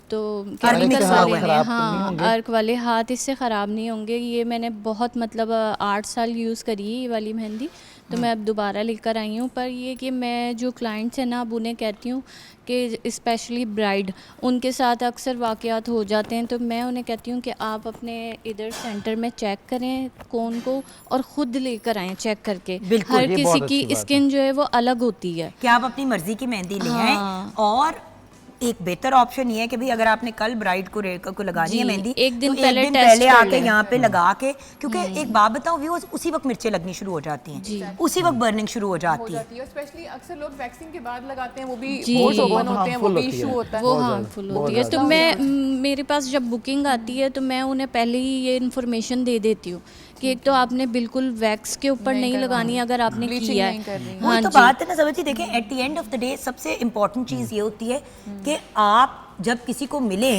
तो अर्क केमिकल मिक्स हुआ वाले हुआ है। हैं, हाँ, अर्क वाले हाथ इससे ख़राब नहीं होंगे। ये मैंने बहुत मतलब 8 साल यूज़ करी है ये वाली मेहंदी, तो मैं अब दोबारा लेकर आई हूँ। पर ये कि मैं जो क्लाइंट्स हैं ना, अब उन्हें कहती हूँ कि स्पेशली ब्राइड, उनके साथ अक्सर वाक़यात हो जाते हैं, तो मैं उन्हें कहती हूँ कि आप अपने इधर सेंटर में चेक करें कौन को, और ख़ुद लेकर आएँ चेक करके। हर किसी की स्किन जो है वो अलग होती है, कि आप अपनी मर्जी की मेहंदी ले आएं। और एक बेहतर ऑप्शन ये है कि भाई अगर आपने कल ब्राइड को लगानी है मेहंदी, एक दिन तो पहले एक दिन टेस्ट पहले कर आके लें। यहाँ पे लगा के, क्योंकि एक बात बताऊं व्यूअर्स, उसी वक्त मिर्चें लगनी शुरू हो जाती हैं, उसी वक्त बर्निंग शुरू हो जाती है। स्पेशली अक्सर लोग वैक्सिंग के बाद लगाते हैं, वो भी जी। पोर्स ओपन होते हैं, वो भी इशू होता है। वो हार्मफुल होती है। तो मैं मेरे पास जब बुकिंग आती है तो मैं उन्हें पहले ही ये इन्फॉर्मेशन दे देती हूँ कि एक तो आपने बिल्कुल वैक्स के ऊपर नहीं लगानी अगर आपने किया है। वही तो बात है ना समझिए। देखें, at the end of the day सबसे इम्पोर्टेंट चीज़ ये होती है कि आप जब किसी को मिले,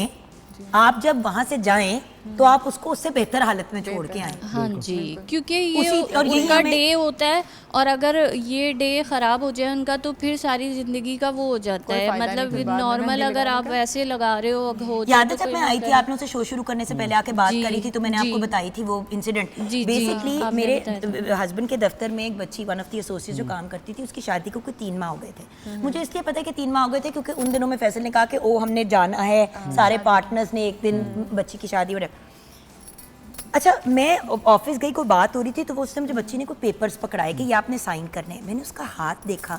आप जब वहाँ से जाएं, तो आप उसको उससे बेहतर हालत में छोड़ के आएं। हाँ जी, क्योंकि ये और यही उनका हमें- डे होता है, और अगर ये डे ख़राब हो जाए उनका, तो फिर सारी ज़िंदगी का वो हो जाता है। मतलब नॉर्मल अगर आप वैसे लगा रहे हो, हो याद है तो जब मैं आई थी, आपने उसे शो शुरू करने से पहले आके बात करी थी, तो मैंने आपको बताई थी वो इंसिडेंट। बेसिकली मेरे हस्बैंड के दफ्तर में एक बच्ची, वन ऑफ दी एसोसिएट जो काम करती थी, उसकी शादी को कोई 3 माह हो गए थे। मुझे इसलिए पता है कि 3 माह हो गए थे क्योंकि उन दिनों में फैसल ने कहा कि ओ हमने जाना है, सारे पार्टनर्स ने एक दिन बच्ची की शादी हो। अच्छा, मैं ऑफिस गई, कोई बात हो रही थी, तो वो उसने मुझे बच्ची ने कोई पेपर्स पकड़ाए कि ये आपने साइन करने हैं। मैंने उसका हाथ देखा,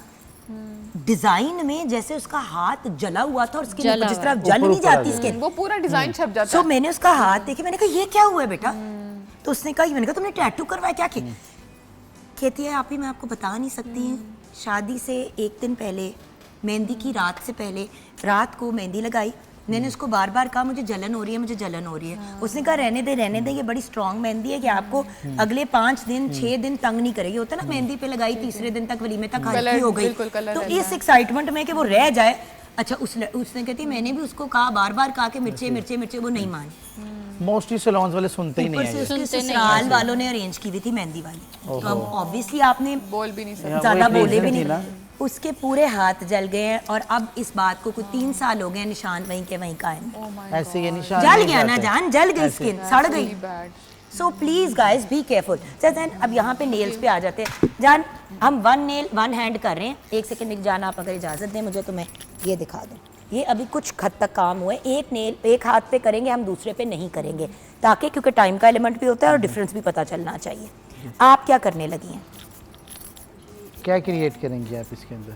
डिजाइन में जैसे उसका हाथ जला हुआ था, और उसके ऊपर जिस तरह जल नहीं जाती स्किन, वो पूरा डिजाइन छप जाता सो मैंने उसका हाथ देखे, मैंने कहा ये क्या हुआ है बेटा? तो उसने कहा, मैंने कहा तुमने टैटू करवाया क्या? कहती है आप ही, मैं आपको बता नहीं सकती हैं, शादी से एक दिन पहले, मेहंदी की रात से पहले, रात को मेहंदी लगाई, मैंने उसको बार बार कहा मुझे जलन हो रही है, मुझे जलन हो रही है। उसने कहा रहने दे, ये बड़ी स्ट्रॉन्ग मेहंदी है कि आपको अगले 5 दिन 6 दिन तंग नहीं करेगी। होता ना मेहंदी पे लगाई तीसरे दिन तक वलीमे तक हल्की हो गई, तो इस एक्साइटमेंट में कि वो रह जाए। अच्छा उसने कहती मैंने भी उसको कहा बार बार कहा कि मिर्चे मिर्चे मिर्चे, वो नहीं मानी। मोस्टली सैलून्स वाले सुनते ही नहीं ऊपर से उसके ससुराल वालों ने अरेंज की हुई थी मेहंदी वाली, तो अब ऑब्वियसली आपने बोल भी नहीं सकते, ज्यादा वो एक बोले भी reason थी नहीं। ना। उसके पूरे हाथ जल गए हैं और अब इस बात को कुछ 3 साल हो गए, निशान वहीं के वहीं कायम। ऐसे ये निशान जल नहीं गया ना जाते। जान, जल गई स्किन, सड़ गई। So please guys be careful. चल अब यहाँ पे नेल्स पे आ जाते हैं। जान हम 1 हैंड कर रहे हैं। 1 सेकंड जान, आप अगर इजाजत दें मुझे तो मैं ये दिखा दूँ। ये अभी कुछ हद तक काम हुए, एक नेल एक हाथ पे करेंगे, हम दूसरे पे नहीं करेंगे, ताकि क्योंकि टाइम का एलिमेंट भी होता है और डिफरेंस भी पता चलना चाहिए। आप क्या करने लगी हैं? क्या क्रिएट करेंगे आप इसके अंदर?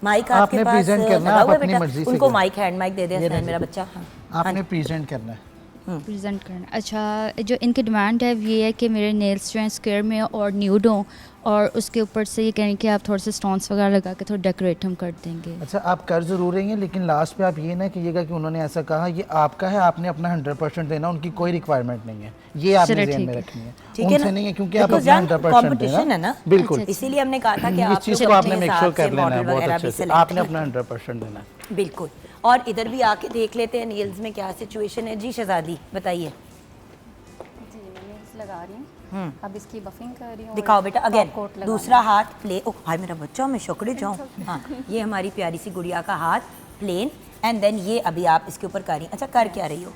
माइक आपके आपने पास present करना है, लगा आप हुआ है अपनी बेटा? मर्जी से उनको करें। माइक हैंड माइक दे दे हसनैन मेरा बच्चा। हाँ आपने प्रेजेंट करना है। प्रेजेंट करना। अच्छा, जो इनकी डिमांड है ये है कि मेरे नेल्स जो हैं स्क्वायर में और न्यूड हों, और उसके ऊपर से ये कहें कि आप थोड़े से स्टोन्स वगैरह लगा के थोड़ा डेकोरेट हम कर देंगे। अच्छा आप कर ज़रूर रही हैं, लेकिन लास्ट पे आप ये ना कीजिएगा कि उन्होंने ऐसा कहा ये आपका है, आपने अपना 100% देना, उनकी कोई रिक्वायरमेंट नहीं है, ये आपने चलो, ध्यान ठीक में है। रखनी है। ठीक है उनसे ना? नहीं है, क्योंकि आप Because अपना जान 100% competition है ना, बिल्कुल। इसीलिए हमने कहा था कि इस आप चीज़ लोग को आपने अपने मेक हिसाब श्योर से कर लेना है मॉडल बहुत वगैरह अच्छे भी से, select आपने करें। अपना 100% देना है। बिल्कुल। और इधर भी आके देख लेते हैं नेल्स में क्या सिचुएशन है। जी शहजादी बताइए। जी मैं नेल्स लगा रही हूँ, अब इसकी बफिंग कर रही हूँ। दिखाओ बेटा अगेन, टॉप कोट लगाना दूसरा हाथ प्ले। ओ हाय मेरा बच्चा, मैं शक्ड़े जाऊँ। हाँ ये हमारी प्यारी सी गुड़िया का हाथ प्लेन, एंड देन ये अभी आप इसके ऊपर कर रही हैं। अच्छा कर क्या रही हो?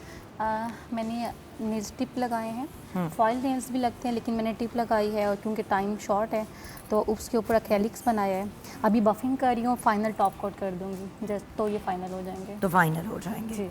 मैंने नेल्स टिप लगाए हैं, फॉइल नेल्स भी लगते हैं लेकिन मैंने टिप लगाई है, और क्योंकि टाइम शॉर्ट है तो उसके ऊपर एक्रेलिक्स बनाया है। अभी बफिंग कर रही हूँ, फाइनल टॉप कोट कर दूँगी जस्ट, तो ये फाइनल हो जाएंगे। तो फाइनल हो जाएंगे। जी।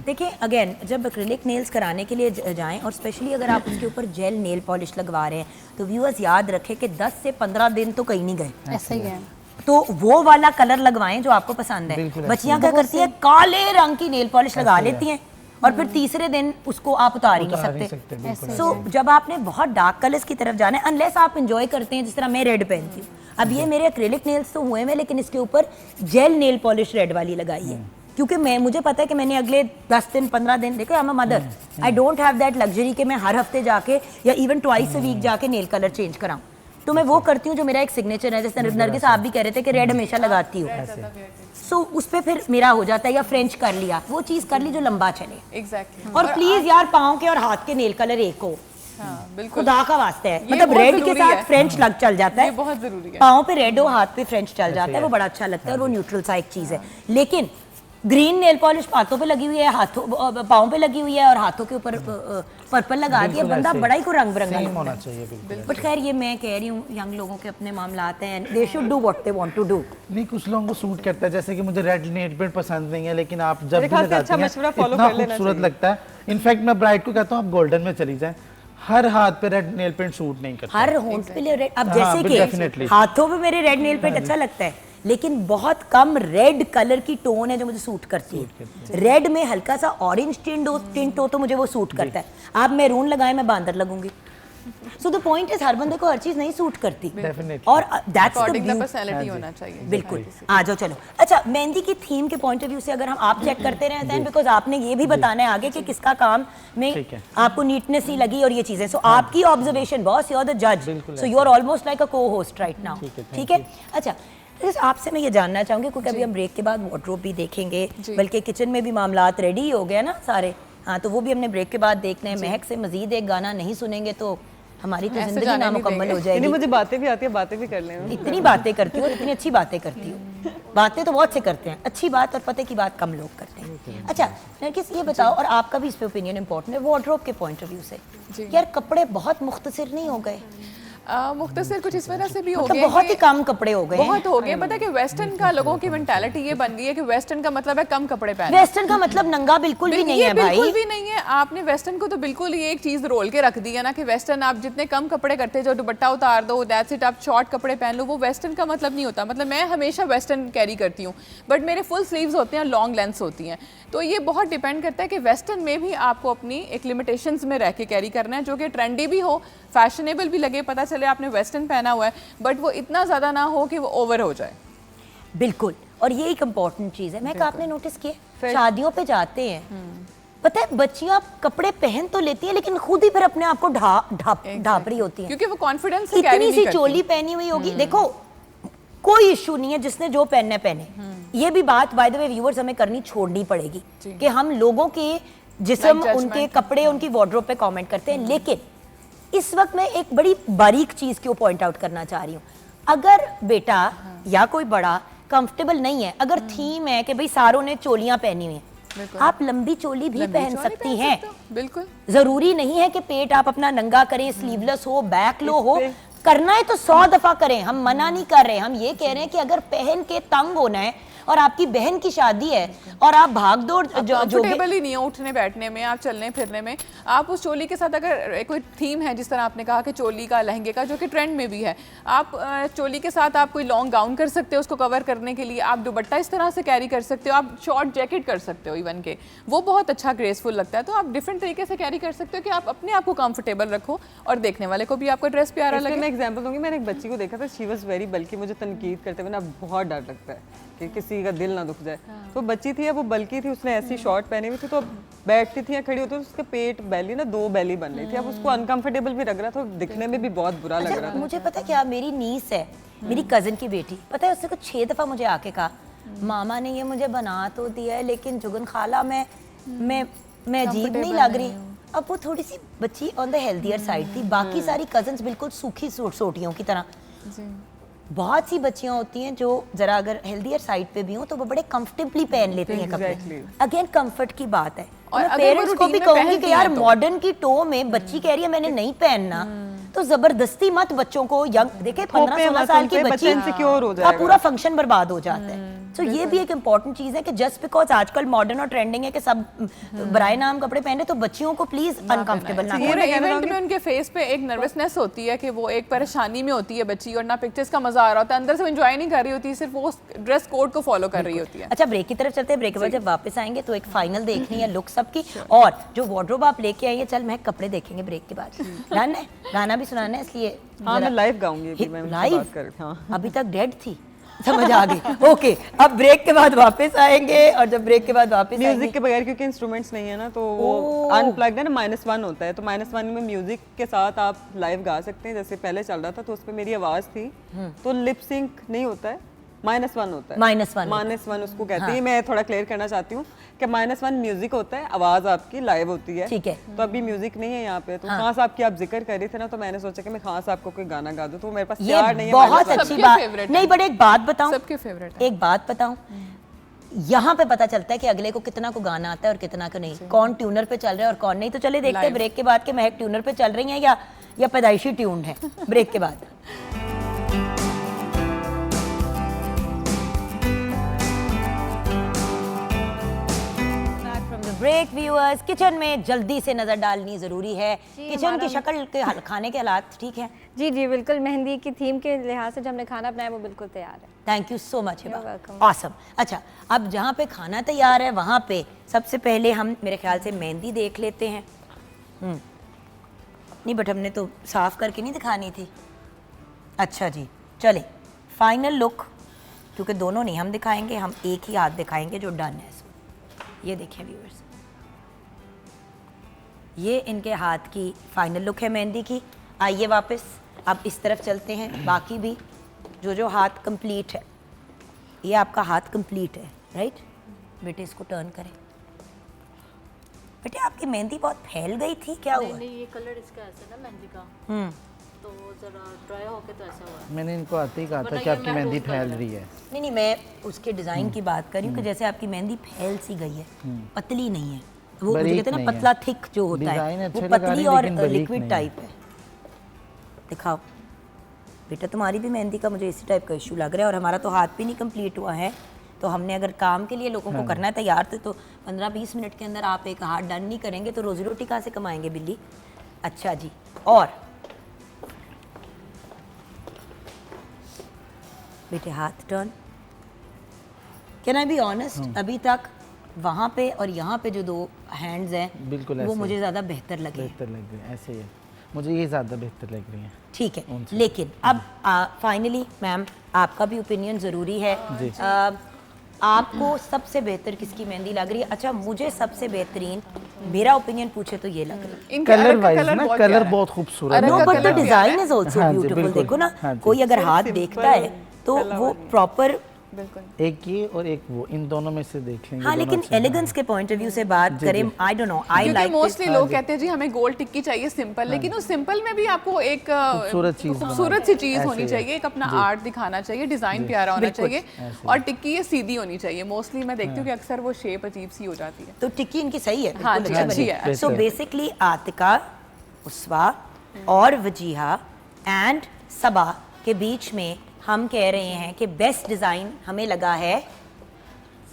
देखिए अगेन जब एक्रिलिक नेल्स कराने के लिए जाएं, और स्पेशली अगर आप उसके ऊपर जेल नेल पॉलिश लगवा रहे हैं, तो व्यूअर्स याद रखें कि 10 से 15 दिन तो कहीं नहीं गए। ऐसा ही है। तो वो वाला कलर लगवाएं जो आपको पसंद है। बिल्कुल बच्चियां क्या करती हैं, काले रंग की नेल पॉलिश लगा लेती हैं और फिर तीसरे दिन उसको आप उतार ही नहीं सकते। बिल्कुल। सो जब आपने बहुत डार्क कलर्स की तरफ जाना है, अनलेस आप इंजॉय करते हैं, जिस तरह मैं रेड पहनती हूँ। अब ये मेरे एक्रिलिक नेल्स तो हुए हैं, लेकिन इसके ऊपर जेल नेल पॉलिश रेड वाली लगाई है, क्योंकि मुझे पता है कि मैंने अगले 10 दिन 15 दिन, देखो I am a mother, I don't have that luxury कि मैं हर हफ्ते जाके या इवन ट्वाइस अ वीक जाके नेल कलर चेंज कराऊं। तो मैं वो करती हूँ जो मेरा एक सिग्नेचर है। जैसे नरगिस आप भी कह रहे थे कि रेड हमेशा लगाती हो, सो उस पे फिर मेरा हो जाता है, या फ्रेंच कर लिया, वो चीज़ कर ली जो लंबा चले। एग्जैक्टली। और प्लीज यार पाँव के और हाथ के नेल कलर एक हो, हाँ बिल्कुल, खुदा का वास्ते है। ये मतलब बहुत रेड के जरूरी साथ है। फ्रेंच लग चल जाता ये है, बहुत जरूरी है। पाँव पे रेड हो हाथ पे फ्रेंच चल जाता है, वो बड़ा अच्छा लगता है और वो न्यूट्रल सा एक चीज़ है। लेकिन ग्रीन नेल पॉलिश हाथों पे लगी हुई है, हाथों पाँव पे लगी हुई है और हाथों के ऊपर पर्पल लगा दिया, बंदा बड़ा ही को रंग बिरंगा सेम लगता होना है। चाहिए बिल्कुल। बट खैर ये मैं कह रही हूँ, यंग लोगों के अपने मामलात हैं, they should do what they want to do. नहीं कुछ लोगों को सूट करता है, जैसे कि मुझे रेड नेल पेंट पसंद नहीं है, लेकिन आप जब मेरे भी ख्याल से लगाती अच्छा हैं मशवरा follow इतना कर लेना खूबसूरत चाहिए। लगता है। इनफैक्ट मैं ब्राइड को कहता हूँ आप गोल्डन में चली जाएं, हर हाथ पे रेड नेल पेंट सूट नहीं करता। हर होंठ पे रेड, अब हाँ, जैसे कि definitely। हाथों पे मेरे रेड नेल पेंट अच्छा लगता है, लेकिन बहुत कम रेड कलर की टोन है जो मुझे सूट करती है। रेड में हल्का सा ऑरेंज टिंट हो तो मुझे वो सूट करता है। आप मैरून लगाए मैं बांदर लगूंगी। सो द पॉइंट इज हर बंदे को हर चीज नहीं सूट करती, Definitely। और that's the according the beauty. Personality होना चाहिए। बिल्कुल। आ जाओ चलो। अच्छा मेहंदी की थीम के पॉइंट ऑफ व्यू से अगर हम आप चेक करते रहे हैं, बिकॉज आपने ये भी बताना है आगे कि किसका काम में ठीक है। आपको नीटनेस नहीं लगी और ये चीजें। सो आपकी observation boss, you are the जज, so you are almost like a co host right now. ठीक है। अच्छा आपसे मैं ये जानना चाहूंगी, क्योंकि अभी हम ब्रेक के बाद वार्डरोब भी देखेंगे, बल्कि किचन में भी मामलात रेडी हो गए ना सारे। हाँ तो वो भी हमने ब्रेक के बाद देखना है। महक से मजीद एक गाना नहीं सुनेंगे तो हमारी तो ऐसे जिंदगी जाने नहीं नामुकम्मल देंगे। हो जाएगी। नहीं मुझे बातें भी आती है, बातें भी कर लें। इतनी बातें करती हो और इतनी अच्छी बातें करती हो। बातें तो बहुत से करते हैं, अच्छी बात और पते की बात कम लोग करते हैं। अच्छा नरगिस ये बताओ, और आपका भी इस पे ओपिनियन इंपॉर्टेंट है वार्डरोब के पॉइंट ऑफ व्यू से, यार कपड़े बहुत मुख्तसर नहीं हो गए? मुख्तसर कुछ इस वजह से भी हो मतलब गए बहुत ही कि- कम कपड़े हो गए हैं। बहुत हो गए। पता है कि वेस्टर्न का लोगों की मेंटालिटी ये बन गई है कि वेस्टर्न का मतलब है कम कपड़े पहनना। वेस्टर्न का मतलब नंगा बिल्कुल भी नहीं ये है भाई। बिल्कुल भी नहीं है। आपने वेस्टर्न को तो बिल्कुल ये एक चीज रोल के रख दी है ना कि वेस्टर्न आप जितने कम कपड़े करते हैं, जो दुपट्टा उतार दो दैट्स इट, आप शॉर्ट कपड़े पहन लो, वो वेस्टर्न का मतलब नहीं होता। मतलब मैं हमेशा वेस्टर्न कैरी करती हूँ, बट मेरे फुल स्लीव्स होते हैं, लॉन्ग लेंथ्स होती हैं। तो ये बहुत डिपेंड करता है कि वेस्टर्न में भी आपको अपनी एक लिमिटेशंस में रह के कैरी करना है, जो कि ट्रेंडी भी हो, फैशनेबल भी लगे, पता चले आपने वेस्टर्न पहना हुआ है, बट वो इतना ज़्यादा ना हो कि वो ओवर हो जाए। बिल्कुल, और ये एक इम्पॉर्टेंट चीज़ है। मैं आपने नोटिस किया शादियों पे जाते हैं, पता है बच्चियां कपड़े पहन तो लेती है लेकिन खुद ही फिर अपने आप को ढाप रही होती है, क्योंकि वो कॉन्फिडेंस से कैरी इतनी नहीं सी करती। चोली पहनी हुई होगी। देखो कोई इशू नहीं है, जिसने जो पहनना है पहने। ये भी बात बाय द वे व्यूअर्स हमें करनी छोड़नी पड़ेगी कि हम लोगों के जिस्म, Like उनके judgment। कपड़े, उनकी वार्डरोब पे कमेंट करते हैं। लेकिन इस वक्त मैं एक बड़ी बारीक चीज क्यों पॉइंट आउट करना चाह रही हूँ। अगर बेटा या कोई बड़ा कंफर्टेबल नहीं है, अगर थीम है कि भाई सारों ने चोलियां पहनी हुई हैं, आप लंबी चोली भी लंबी पहन चोली सकती पहन हैं। सकते हो, बिल्कुल। जरूरी नहीं है कि पेट आप अपना नंगा करें, स्लीवलेस हो, बैक लो हो। करना है तो 100 दफा करें, हम मना नहीं कर रहे। हम ये कह रहे हैं कि अगर पहन के तंग होना है और आपकी बहन की शादी है और आप भाग दौड़ जो कंफर्टेबल ही नहीं है उठने बैठने में, आप चलने फिरने में, आप उस चोली के साथ अगर कोई थीम है, जिस तरह आपने कहा कि चोली का, लहंगे का, जो कि ट्रेंड में भी है, आप चोली के साथ आप कोई लॉन्ग गाउन कर सकते हो उसको कवर करने के लिए, आप दुपट्टा इस तरह से कैरी कर सकते हो, आप शॉर्ट जैकेट कर सकते हो इवन के, वो बहुत अच्छा ग्रेसफुल लगता है। तो आप डिफरेंट तरीके से कैरी कर सकते हो कि आप अपने आप को कंफर्टेबल रखो और देखने वाले को भी आपका ड्रेस प्यारा लगे। मैं एग्जांपल दूंगी, मैंने एक बच्ची को देखा था, शी वाज वेरी बल्कि, मुझे तनकीद करते हुए ना बहुत डर लगता है कि किसी का दिल ना दुख जाए। तो बच्ची थी, वो बल्कि थी, उसने ऐसी शॉर्ट पहनी हुई थी, तो बैठती थी या खड़ी होती थी, उसका पेट बेली ना 2 बेली बन रही थी। अब उसको अनकंफर्टेबल भी लग रहा था, दिखने में भी बहुत बुरा लग रहा था। मुझे पता क्या, मेरी नीस है, मेरी कजन की बेटी, पता है उससे कुछ 6 दफा मुझे आके कहा, मामा ने ये मुझे बना तो दिया है लेकिन जुगन खाला मैं अजीब नहीं लग रही। अब वो थोड़ी सी बच्ची ऑन द हेल्दियर साइड थी, बाकी सारी कजन्स बिल्कुल सूखी सोटियों की तरह। बहुत सी बच्चियां होती हैं जो जरा अगर हेल्दियर साइड पे भी हो तो वो बड़े कंफर्टेबली पहन लेती हैं कपड़े। अगेन कंफर्ट की बात है, और मैं अगर वो पेरेंट्स को routine भी में कहूंगी पहनती कि यार हैं तो। मॉडर्न की टो में बच्ची कह रही है मैंने नहीं पहनना, तो जबरदस्ती मत बच्चों को, यंग देखे 15-16 साल की बच्ची इनसिक्योर हो का जाएगा, पूरा फंक्शन बर्बाद हो जाता है। तो ये भी एक इम्पॉर्टेंट चीज है कि जस्ट बिकॉज आजकल मॉडर्न और ट्रेंडिंग है कि सब बराए नाम कपड़े पहने, तो बच्चियों को प्लीज अनकंफर्टेबल ना पूरे करें। इवेंट में उनके फेस पे एक नर्वसनेस होती है कि वो एक परेशानी में होती है बच्ची, और ना पिक्चर्स का मजा आ रहा होता है, अंदर से एंजॉय नहीं कर रही होती, सिर्फ वो ड्रेस कोड को फॉलो कर रही होती है। अच्छा, ब्रेक की तरफ चलते हैं। ब्रेक के बाद जब वापस आएंगे तो एक फाइनल देखनी है लुक सबकी, और जो वार्डरोब आप लेके आइए, चल मैं कपड़े देखेंगे ब्रेक के बाद। डन है, गाना भी सुनाना है इसलिए हाँ, मैं लाइव गाऊंगी अभी, मैं उनसे लाइव बात कर रही थी। हाँ। अभी तक डेड थी, समझ आ गई। ओके, अब ब्रेक के बाद वापस आएंगे, और जब ब्रेक के बाद वापस म्यूजिक के बगैर, क्योंकि इंस्ट्रूमेंट्स नहीं है ना, तो वो अनप्लग्ड है ना, -1 होता है, तो -1 में म्यूजिक के साथ आप लाइव गा सकते हैं। जैसे पहले चल रहा था तो उस पे मेरी आवाज थी, तो लिप सिंक नहीं होता है, -1 होता है। -1 उसको कहते हैं। मैं थोड़ा क्लियर करना चाहती हूँ कि -1 म्यूजिक होता है, आवाज आपकी लाइव होती है। ठीक है। तो अभी म्यूजिक नहीं है यहाँ पे, तो खान साहब की आप जिक्र कर रही थे ना, तो मैंने सोचा कि मैं खान साहब को कोई गाना गा दूं, तो मेरे पास ये तैयार नहीं है। बहुत अच्छी सबके बात favorite नहीं, है। बट एक बात बताऊं, सबके फेवरेट है। एक बात बताऊं, यहाँ पे पता चलता है कि अगले को कितना को गाना आता है और कितना को नहीं, कौन ट्यूनर पे चल रहा है और कौन नहीं। तो चले देखते हैं ब्रेक के बाद कि महक ट्यूनर पे चल रही है या पैदाइशी ट्यून है। ब्रेक के बाद ब्रेक। व्यूअर्स, किचन में जल्दी से नजर डालनी जरूरी है। किचन की शक्ल के खाने के हालात ठीक है? जी जी बिल्कुल, मेहंदी की थीम के लिहाज से जो हमने खाना बनाया वो बिल्कुल तैयार है। Thank you so much Hiba, welcome। Awesome. अच्छा, अब जहाँ पे खाना तैयार है वहाँ पे सबसे पहले हम मेरे ख्याल से मेहंदी देख लेते हैं। नहीं, बट हमने तो साफ करके नहीं दिखानी थी। अच्छा जी, चले फाइनल लुक, क्योंकि दोनों नहीं हम दिखाएंगे, हम एक ही हाथ दिखाएंगे जो डन है इसमें। ये देखें व्यूअर्स, ये इनके हाथ की फाइनल लुक है मेहंदी की। आइए वापस अब इस तरफ चलते हैं, बाकी भी जो हाथ कंप्लीट है। ये आपका हाथ कंप्लीट है, राइट बेटे? इसको टर्न करें। बेटे, आपकी मेहंदी बहुत फैल गई थी, क्या हुआ? नहीं, ये कलर इसका ऐसा ना मेहंदी का, तो जरा ड्राई होके तो ऐसा हुआ है। मैंने इनको आते ही कहा था कि आपकी मेहंदी फैल रही है। नहीं, मैं उसके डिज़ाइन की बात कर रही हूँ कि जैसे आपकी मेहंदी फैल सी गई है, पतली नहीं है। वो मुझे कहते हैं ना पतला थिक जो होता है, डिज़ाइन अच्छे वो लगा पतली रही, और लेकिन बारीक लिक्विड नहीं टाइप है। दिखाओ बेटा, तुम्हारी भी मेहंदी का मुझे इसी टाइप का इशू लग रहा है, और हमारा तो हाथ भी नहीं कंप्लीट हुआ है। तो हमने अगर काम के लिए लोगों को करना है तैयार थे, तो 15-20 मिनट के अंदर आप एक हाथ डन नहीं करेंगे तो रोजी रोटी कहाँ से कमाएंगे बिल्ली? अच्छा जी, और बेटे हाथ turn. Can I be honest, अभी तक वहाँ पे और यहाँ पे जो 2 हैंड्स हैं बिल्कुल वो ऐसे मुझे ज़्यादा बेहतर लगे। बेहतर लग रहा है, ऐसे ही है। मुझे ये ज़्यादा बेहतर लग रही है। ठीक है, लेकिन अब फाइनली मैम आपका भी ओपिनियन ज़रूरी है। आपको सबसे बेहतर किसकी मेहंदी लग रही है? अच्छा, मुझे सबसे बेहतरीन, मेरा ओपिनियन पूछे तो ये लग रही है। इनके कलर अरग का वाइज कलर ना, बहुत कलर प्यारा है। बहुत खूबसूरत नो है। But the design is also हाँ जी, ब्यूटीफुल। बिल्कुल। देखो ना, हाँ जी। कोई अगर हाथ देखता है तो वो प्रॉपर, बिल्कुल। एक ये और एक वो, इन दोनों में से देख लेंगे। हाँ, दोनों लेकिन अच्छे हैं। एलिगेंस के पॉइंट ऑफ व्यू से बात करें, आई डोंट नो, आई क्योंकि लाइक मोस्टली लोग कहते हैं जी हमें गोल्ड टिक्की चाहिए सिंपल, लेकिन उस सिंपल में भी आपको एक खूबसूरत सी चीज ऐसे होनी ही। चाहिए, एक अपना आर्ट दिखाना चाहिए, डिजाइन प्यारा होना चाहिए, ऐसे और टिक्की ये सीधी होनी चाहिए। मोस्टली मैं देखती हूँ कि अक्सर वो शेप अजीब सी हो जाती है। तो टिक्की इनकी सही है, हाँ बिल्कुल जी, अच्छी अच्छी बनी। है। सो बेसिकली आतिका, उस्वा और वजीहा एंड सबा के बीच में हम कह रहे हैं कि बेस्ट डिजाइन हमें लगा है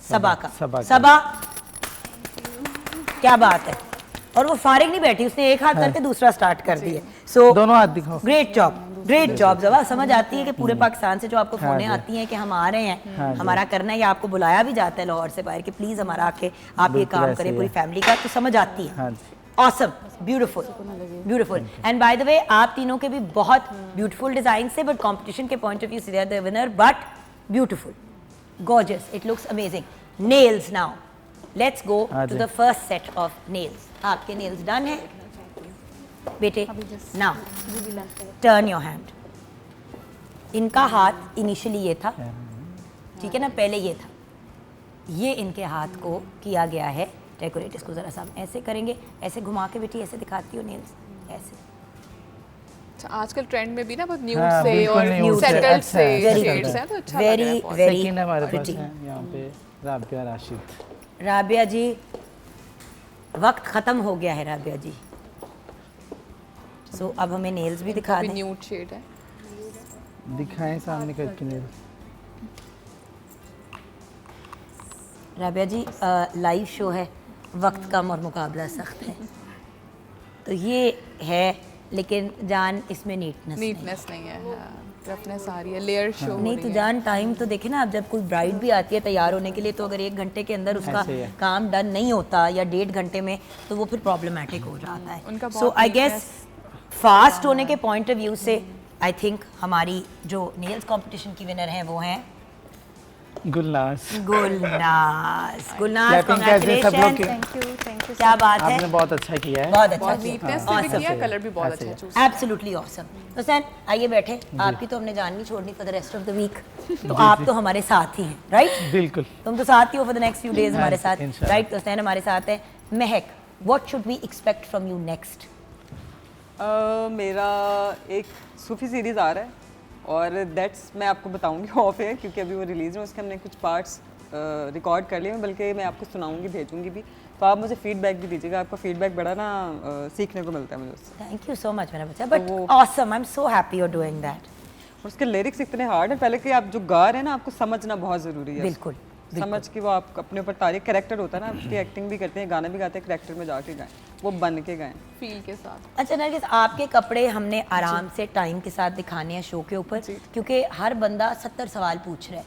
सबा का। सबा, क्या बात है। और वो फारिग नहीं बैठी, उसने एक हाथ करके दूसरा स्टार्ट कर दिया। सो दोनों हाथ दिखाओ। Great job, great job. जब समझ आती है कि पूरे पाकिस्तान से जो आपको हाँ फोने जी। आती हैं कि हम आ रहे हैं, हाँ जी। हमारा करना है, या आपको बुलाया भी जाता है लाहौर से बाहर कि प्लीज हमारा आके आप ये बिल्कुल काम ऐसे करें ही पूरी है। फैमिली का, तो समझ आती है। हाँ जी। Awesome, beautiful, beautiful. And by the way, आप तीनों के भी बहुत beautiful design से, but competition के point of view से they are the winner, but beautiful, gorgeous. It looks amazing. Nails now. Let's go हाँ to ji. the first set of nails. आपके nails done है, बेटे? Now, turn your hand. इनका हाथ initially ये था, ठीक है ना, पहले ये था। ये इनके हाथ को किया गया है डेकोरेट। इसको जरा सा हम ऐसे करेंगे, ऐसे घुमा के बेटी ऐसे दिखाती हूँ नेल्स, ऐसे। अच्छा, आजकल ट्रेंड में भी ना बहुत न्यूड हाँ, से बिल्कुल और nude से, सेटल्ड अच्छा से है, Very शेड्स good. हैं, तो अच्छा लग रहा है Very, बहुत। very सेकंड हमारे पास pretty. है यहाँ पे राबिया राशिद। राबिया जी, वक्त खत्म हो गया है राबिया जी। सो अब हमें नेल्स भी दिखा अभी दें। न्यूड शेड है। दिखाएं सामने करके नेल। राबिया जी, लाइव शो है, वक्त कम और मुकाबला सख्त है, तो ये है, लेकिन जान इसमें नीटनेस नीटनेस नहीं है, रफनेस आ रही है, लेयर शो नहीं। तो जान टाइम तो देखे ना, अब जब कोई ब्राइड भी आती है तैयार होने के लिए, तो अगर 1 घंटे के अंदर उसका ऐसे ही है। काम डन नहीं होता या 1.5 घंटे में, तो वो फिर प्रॉब्लमेटिक हो जाता उनका है। बहुत सो आई गेस फास्ट होने के पॉइंट ऑफ व्यू से आई थिंक हमारी जो नेल्स कंपटीशन की विनर हैं वो हैं गुलनाज। गुलनाज। गुलनाज, Clapping कैसे सब लोग की? कांग्रेचुलेशन, क्या बात है, आपने बहुत अच्छा किया है। बहुत अच्छा बहुत किया। नीटनेस से भी किया, कलर भी बहुत अच्छा चूज। Absolutely awesome. तो सैन आइए बैठे, आपकी तो हमने जान नहीं छोड़नी for the rest of the week, तो आप तो हमारे साथ ही हैं, राइट? बिल्कुल। तुम तो साथ ही हो for the next few days हमारे साथ, इंशाल्लाह। राइट? तो सैन हमारे साथ है। Mehak, what should we expect from you next? मेरा एक सूफी सीरीज़ आ रहा है, और दैट्स मैं आपको बताऊंगी ऑफ है, क्योंकि अभी वो रिलीज़ है, उसके हमने कुछ पार्ट्स रिकॉर्ड कर लिए, बल्कि मैं आपको सुनाऊंगी, भेजूंगी भी, तो आप मुझे फीडबैक भी दीजिएगा। आपका फीडबैक बड़ा ना सीखने को मिलता है मुझे उससे। थैंक यू सो मच मेरा बच्चा, but awesome, I am so happy you are doing that. और उसके लिरिक्स इतने हार्ड है, पहले कि आप जो गा रहे हैं ना, आपको समझना बहुत ज़रूरी है। बिल्कुल, समझ के वो आप अपने ऊपर तारीफ, कैरेक्टर होता है ना, आपकी एक्टिंग भी करते हैं, गाना भी गाते हैं, कैरेक्टर में जाके गाएं, वो बन के गाएं। फील के साथ। अच्छा नरगिस, आपके कपड़े हमने आराम से टाइम के साथ दिखाने हैं शो के ऊपर, क्योंकि हर बंदा 70 सवाल पूछ रहा है।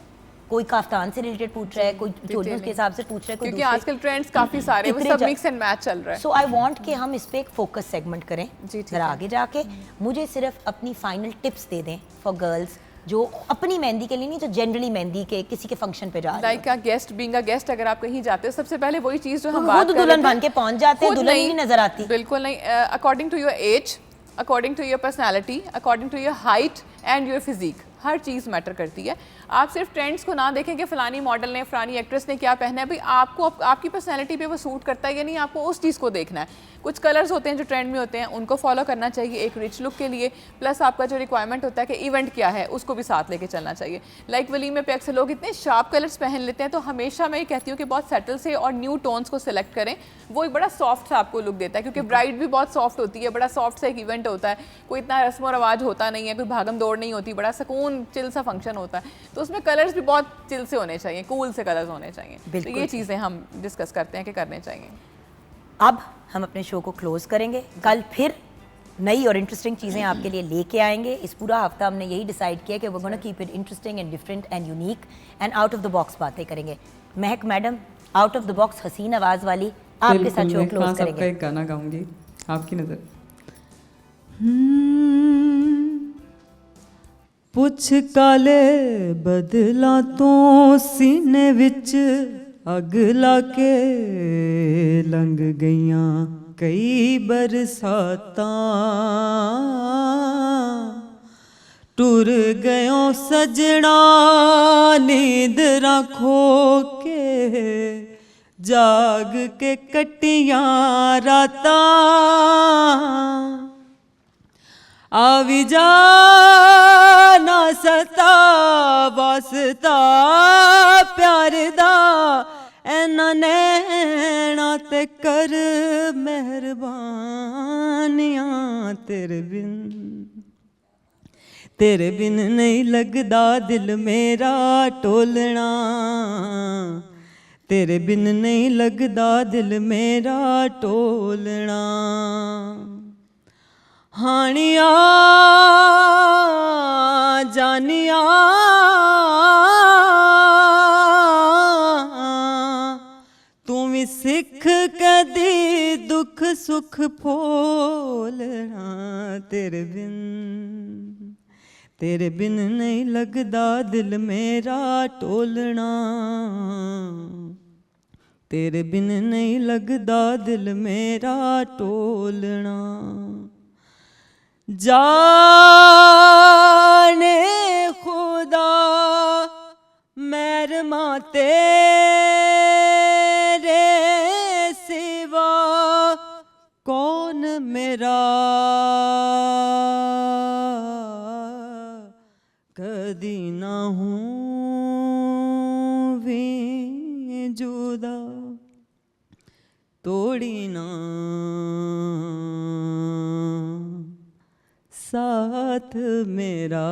कोई काफ्तान से रिलेटेड पूछ रहा है, कोई चोलियों के हिसाब से पूछ रहा है, कोई क्योंकि दूसरे- आजकल ट्रेंड्स काफी सारे, वो इतने सब जा- मिक्स एंड मैच चल रहा है। सो आई वांट कि हम इस पे एक फोकस सेगमेंट करें जरा आगे जाके। मुझे सिर्फ अपनी फाइनल टिप्स दे दें फॉर गर्ल्स जो अपनी मेहंदी के लिए नहीं, जो जनरली मेहंदी के किसी के फंक्शन पे जा रहे like a guest, being a guest, अगर आप कहीं जाते हो, सबसे पहले वही चीज जो हो। हम तो बात खुद कर रहे दुल्हन थे, बन के पहुंच जाते हैं, खुद दुल्हन ही नहीं नजर आती। बिल्कुल नहीं। According to your age, according to your personality, according to your height and your physique, हर चीज़ मैटर करती है। आप सिर्फ ट्रेंड्स को ना देखें कि फलानी मॉडल ने, फलानी एक्ट्रेस ने क्या पहना है, भाई आपको आपकी पर्सनैलिटी पे वो सूट करता है या नहीं, आपको उस चीज़ को देखना है। कुछ कलर्स होते हैं जो ट्रेंड में होते हैं, उनको फॉलो करना चाहिए एक रिच लुक के लिए, प्लस आपका जो रिक्वायरमेंट होता है कि इवेंट क्या है, उसको भी साथ लेके चलना चाहिए। लाइक वलीमे पे अक्सर लोग इतने शार्प कलर्स पहन लेते हैं, तो हमेशा मैं ये कहती हूँ कि बहुत सेटल से और न्यू टोन्स को सिलेक्ट करें, वो एक बड़ा सॉफ्ट सा आपको लुक देता है, क्योंकि ब्राइड भी बहुत सॉफ्ट होती है, बड़ा सॉफ्ट सा एक इवेंट होता है, कोई इतना रस्म और रवाज होता नहीं है, कोई भागम दौड़ नहीं होती, बड़ा सुकून चिल सा फंक्शन होता है, तो उसमें कलर्स भी बहुत चिल से होने चाहिए, कूल से कलर्स होने चाहिए। तो ये चीज़ें हम डिस्कस करते हैं कि करने चाहिए। अब हम अपने शो को क्लोज करेंगे, कल फिर नई और इंटरेस्टिंग चीज़ें आपके लिए लेके आएंगे। इस पूरा हफ्ता हमने यही डिसाइड किया कि वो gonna keep it interesting and different and unique and out of the box बातें करेंगे। महक madam, out of the box हसीन आवाज़ वाली आपके साथ शो क्लोज करेंगे। एक गाना गाऊंगी, आपकी नज़र। ਪੁੱਛ ਕਾਲੇ ਬਦਲਾਂ ਤੋਂ ਸੀਨੇ ਵਿੱਚ ਅੱਗ ਲਾ ਕੇ ਲੰਘ ਗਈਆਂ ਕਈ ਬਰਸਾਤਾਂ ਟੁਰ ਗਇਓ ਸਜਣਾ ਨੀਂਦ ਰੱਖੋ ਕੇ ਜਾਗ ਕੇ ਕੱਟੀਆਂ ਰਾਤਾਂ ਆਵੀ ਜਾ ਨਾ ਸਤਾ ਵਾਸਤਾ ਪਿਆਰ ਦਾ ਐਨਾ ਨੈਣਾ ਤੇ ਕਰ ਮਿਹਰਬਾਨੀਆਂ ਤੇਰੇ ਬਿਨ ਨਹੀਂ ਲੱਗਦਾ ਦਿਲ ਮੇਰਾ ਟੋਲਣਾ ਤੇਰੇ ਬਿਨ ਨਹੀਂ ਲੱਗਦਾ ਦਿਲ ਮੇਰਾ ਟੋਲਣਾ ਹਾਣੀਆਂ ਜਾਨੀਆਂ ਤੂੰ ਵੀ ਸਿੱਖ ਕਦੀ ਦੁੱਖ ਸੁੱਖ ਫੋਲਣਾ ਤੇਰੇ ਬਿਨ ਨਹੀਂ ਲੱਗਦਾ ਦਿਲ ਮੇਰਾ ਟੋਲਣਾ ਤੇਰੇ ਬਿਨ ਨਹੀਂ ਲੱਗਦਾ ਦਿਲ ਮੇਰਾ ਟੋਲਣਾ ਜਾਨੇ ਖੁਦਾ ਮਹਿਰਮਾ तेरे सिवा कौन मेरा कदी ना हूँ भी जुदा तोड़ी ना साथ मेरा